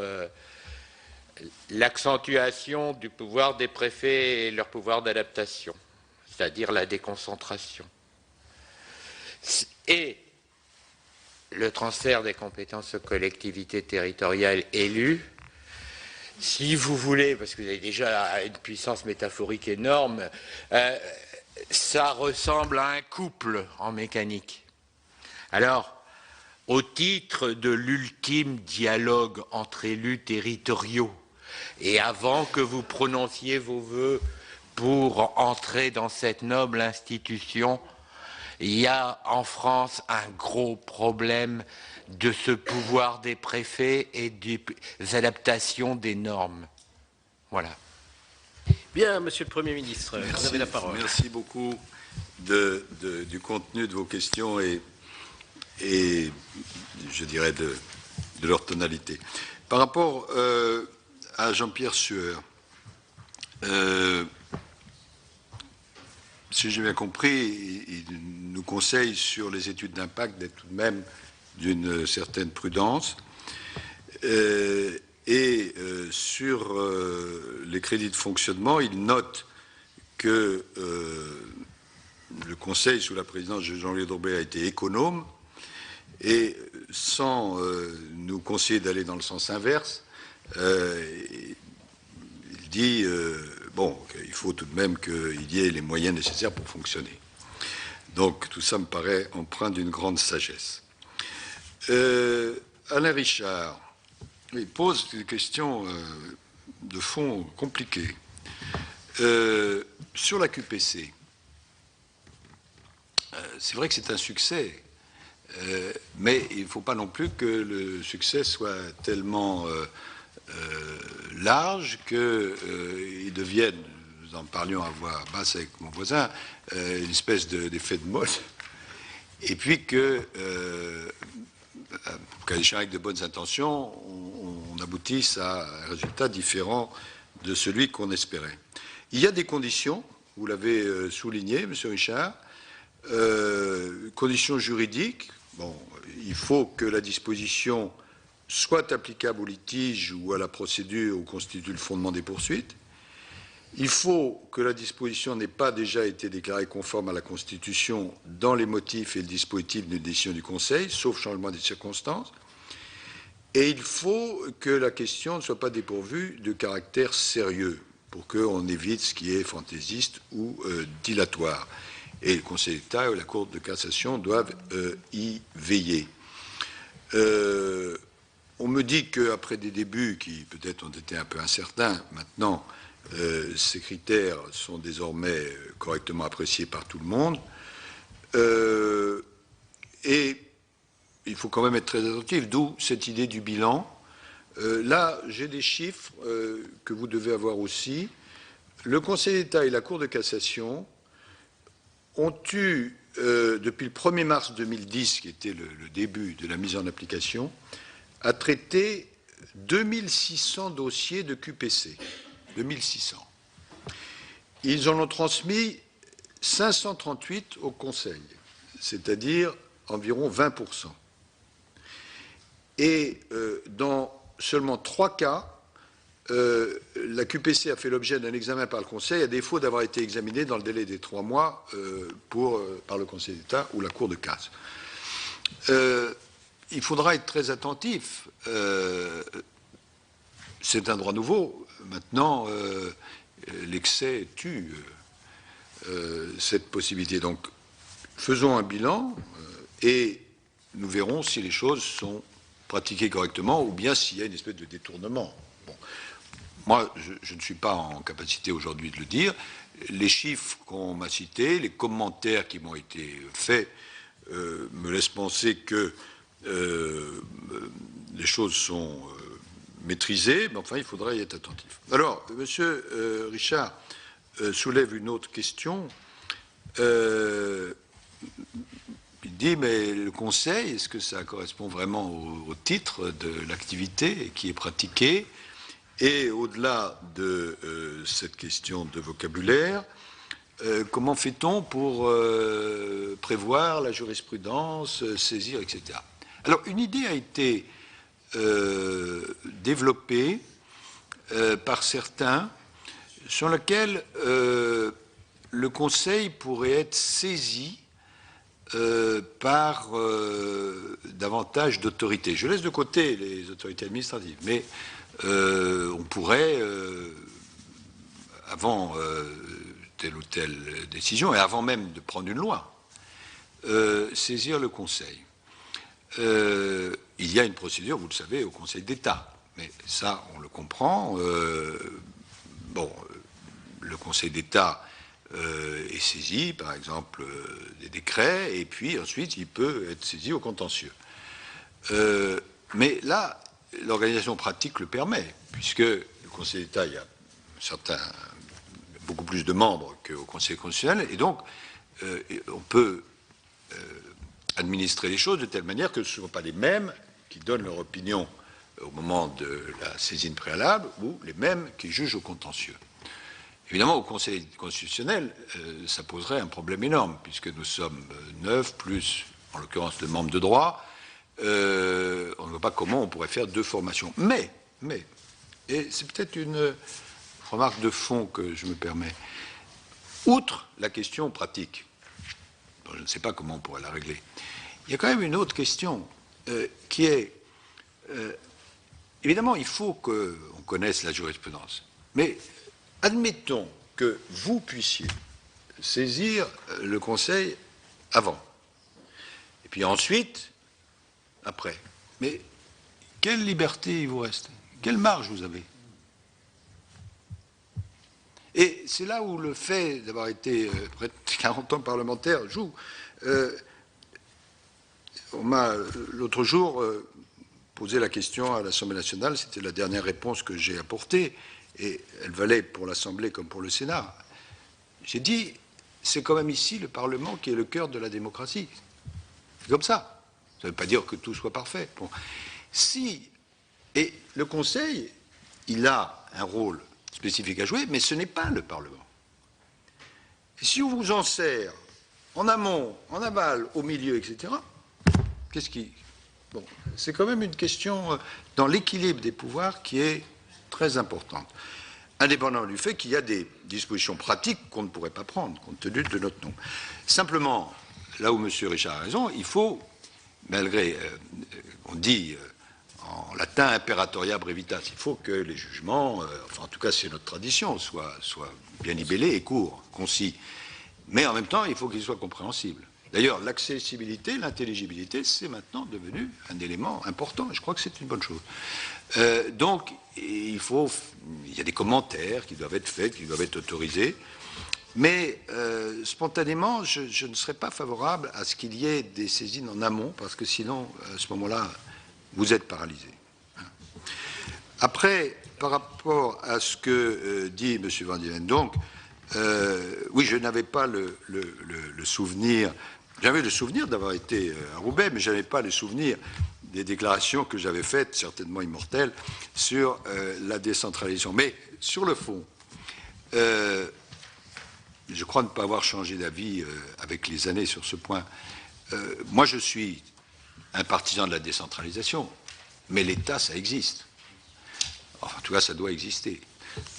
l'accentuation du pouvoir des préfets et leur pouvoir d'adaptation, c'est-à-dire la déconcentration. Et le transfert des compétences aux collectivités territoriales élues, si vous voulez, parce que vous avez déjà une puissance métaphorique énorme, ça ressemble à un couple en mécanique. Alors, au titre de l'ultime dialogue entre élus territoriaux, et avant que vous prononciez vos vœux pour entrer dans cette noble institution, il y a en France un gros problème de ce pouvoir des préfets et des adaptations des normes. Voilà. Bien, Monsieur le Premier ministre, merci, vous avez la parole. Merci beaucoup du contenu de vos questions et je dirais de leur tonalité. Par rapport à Jean-Pierre Sueur, si j'ai bien compris, il nous conseille sur les études d'impact d'être tout de même d'une certaine prudence. Sur les crédits de fonctionnement, il note que le Conseil, sous la présidence de Jean-Louis Dorblé, a été économe et sans nous conseiller d'aller dans le sens inverse, il dit qu'il faut tout de même qu'il y ait les moyens nécessaires pour fonctionner. Donc tout ça me paraît empreint d'une grande sagesse. Alain Richard, il pose des questions de fond compliquées. Sur la QPC, c'est vrai que c'est un succès, mais il ne faut pas non plus que le succès soit tellement large qu'il devienne, nous en parlions à voix basse avec mon voisin, une espèce d'effet de mode, et puis que, avec de bonnes intentions, on aboutisse à un résultat différent de celui qu'on espérait. Il y a des conditions, vous l'avez souligné, M. Richard, conditions juridiques, bon, il faut que la disposition soit applicable au litige ou à la procédure où constitue le fondement des poursuites. Il faut que la disposition n'ait pas déjà été déclarée conforme à la Constitution dans les motifs et le dispositif d'une décision du Conseil, sauf changement des circonstances. Et il faut que la question ne soit pas dépourvue de caractère sérieux, pour qu'on évite ce qui est fantaisiste ou dilatoire. Et le Conseil d'État et la Cour de cassation doivent y veiller. On me dit qu'après des débuts qui peut-être ont été un peu incertains, maintenant, ces critères sont désormais correctement appréciés par tout le monde. Et il faut quand même être très attentif, d'où cette idée du bilan. Là, j'ai des chiffres que vous devez avoir aussi. Le Conseil d'État et la Cour de cassation ont eu, depuis le 1er mars 2010, qui était le début de la mise en application, à traiter 2600 dossiers de QPC. 2600. Ils en ont transmis 538 au Conseil, c'est-à-dire environ 20%. Et dans seulement 3 cas, la QPC a fait l'objet d'un examen par le Conseil, à défaut d'avoir été examinée dans le délai des 3 mois par le Conseil d'État ou la Cour de casse. Il faudra être très attentif. C'est un droit nouveau. Maintenant, l'excès tue cette possibilité. Donc, faisons un bilan et nous verrons si les choses sont pratiquées correctement ou bien s'il y a une espèce de détournement. Bon. Moi, je ne suis pas en capacité aujourd'hui de le dire. Les chiffres qu'on m'a cités, les commentaires qui m'ont été faits me laissent penser que les choses sont maîtrisées, mais enfin, il faudra y être attentif. Alors, M. Richard soulève une autre question. Il dit, mais le Conseil, est-ce que ça correspond vraiment au titre de l'activité qui est pratiquée? Et au-delà de cette question de vocabulaire, comment fait-on pour prévoir la jurisprudence, saisir, etc. Alors, une idée a été développée par certains sur laquelle le Conseil pourrait être saisi par davantage d'autorités. Je laisse de côté les autorités administratives, mais on pourrait, avant telle ou telle décision, et avant même de prendre une loi, saisir le Conseil. Il y a une procédure, vous le savez, au Conseil d'État, mais ça, on le comprend. Bon, le Conseil d'État est saisi, par exemple, des décrets, et puis ensuite, il peut être saisi au contentieux. Mais là, l'organisation pratique le permet, puisque le Conseil d'État, il y a beaucoup plus de membres qu'au Conseil constitutionnel, et donc, on peut administrer les choses de telle manière que ce ne sont pas les mêmes qui donnent leur opinion au moment de la saisine préalable ou les mêmes qui jugent au contentieux. Évidemment, au Conseil constitutionnel, ça poserait un problème énorme, puisque nous sommes 9, plus, en l'occurrence, de membres de droit. On ne voit pas comment on pourrait faire 2 formations. Mais, et c'est peut-être une remarque de fond que je me permets, outre la question pratique, dont je ne sais pas comment on pourrait la régler, il y a quand même une autre question qui est, évidemment, il faut qu'on connaisse la jurisprudence, mais admettons que vous puissiez saisir le Conseil avant, et puis ensuite, après. Mais quelle liberté il vous reste? Quelle marge vous avez? Et c'est là où le fait d'avoir été près de 40 ans parlementaire joue. On m'a, l'autre jour, posé la question à l'Assemblée nationale, c'était la dernière réponse que j'ai apportée, et elle valait pour l'Assemblée comme pour le Sénat. J'ai dit, c'est quand même ici le Parlement qui est le cœur de la démocratie. C'est comme ça. Ça ne veut pas dire que tout soit parfait. Bon. Et le Conseil, il a un rôle spécifique à jouer, mais ce n'est pas le Parlement. Et si on vous en sert en amont, en aval, au milieu, etc., Bon, c'est quand même une question dans l'équilibre des pouvoirs qui est très importante. Indépendamment du fait qu'il y a des dispositions pratiques qu'on ne pourrait pas prendre, compte tenu de notre nombre. Simplement, là où M. Richard a raison, il faut, malgré, on dit en latin imperatoria brevitas, il faut que les jugements, enfin en tout cas c'est notre tradition, soient bien libellés et courts, concis. Mais en même temps, il faut qu'ils soient compréhensibles. D'ailleurs, l'accessibilité, l'intelligibilité, c'est maintenant devenu un élément important, et je crois que c'est une bonne chose. Donc, il y a des commentaires qui doivent être faits, qui doivent être autorisés, mais spontanément, je ne serais pas favorable à ce qu'il y ait des saisines en amont, parce que sinon, à ce moment-là, vous êtes paralysé. Après, par rapport à ce que dit M. Van Dieven, donc, oui, je n'avais pas le souvenir, j'avais le souvenir d'avoir été à Roubaix, mais je n'avais pas le souvenir des déclarations que j'avais faites, certainement immortelles, sur la décentralisation. Mais sur le fond, je crois ne pas avoir changé d'avis avec les années sur ce point. Moi, je suis un partisan de la décentralisation, mais l'État, ça existe. Enfin, en tout cas, ça doit exister.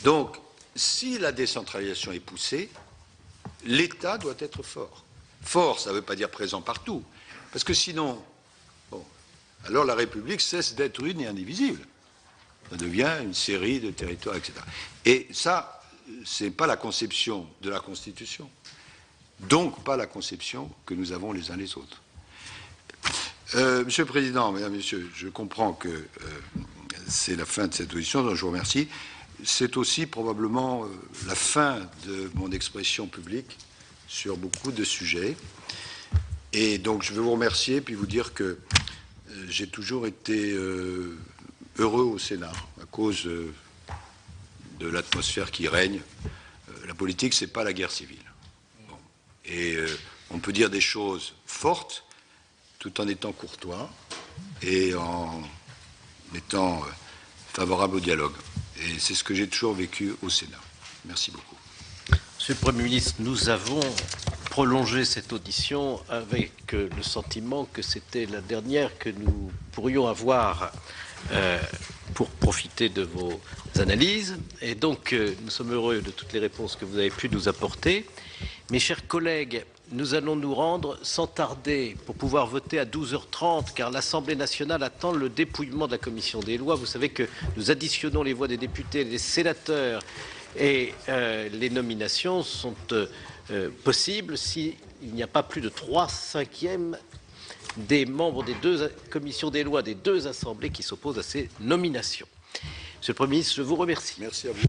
Donc, si la décentralisation est poussée, l'État doit être fort. Fort, ça ne veut pas dire présent partout, parce que sinon, bon, alors la République cesse d'être une et indivisible. Ça devient une série de territoires, etc. Et ça, ce n'est pas la conception de la Constitution, donc pas la conception que nous avons les uns les autres. Monsieur le Président, Mesdames, Messieurs, je comprends que c'est la fin de cette audition, donc je vous remercie. C'est aussi probablement la fin de mon expression publique sur beaucoup de sujets. Et donc je veux vous remercier, puis vous dire que j'ai toujours été heureux au Sénat à cause de l'atmosphère qui règne. La politique, c'est pas la guerre civile. Bon. Et on peut dire des choses fortes tout en étant courtois et en étant favorable au dialogue. Et c'est ce que j'ai toujours vécu au Sénat. Merci beaucoup. Monsieur le Premier ministre, nous avons prolongé cette audition avec le sentiment que c'était la dernière que nous pourrions avoir pour profiter de vos analyses. Et donc, nous sommes heureux de toutes les réponses que vous avez pu nous apporter. Mes chers collègues, nous allons nous rendre sans tarder pour pouvoir voter à 12h30, car l'Assemblée nationale attend le dépouillement de la commission des lois. Vous savez que nous additionnons les voix des députés et des sénateurs, et les nominations sont possibles s'il n'y a pas plus de 3/5 des membres des deux commissions des lois des deux assemblées qui s'opposent à ces nominations. Monsieur le Premier ministre, je vous remercie. Merci à vous.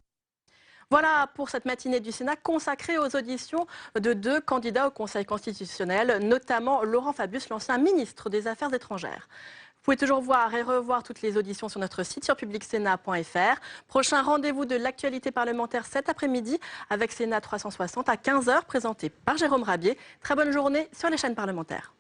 Voilà pour cette matinée du Sénat consacrée aux auditions de 2 candidats au Conseil constitutionnel, notamment Laurent Fabius, l'ancien ministre des Affaires étrangères. Vous pouvez toujours voir et revoir toutes les auditions sur notre site sur publicsénat.fr. Prochain rendez-vous de l'actualité parlementaire cet après-midi avec Sénat 360 à 15h, présenté par Jérôme Rabier. Très bonne journée sur les chaînes parlementaires.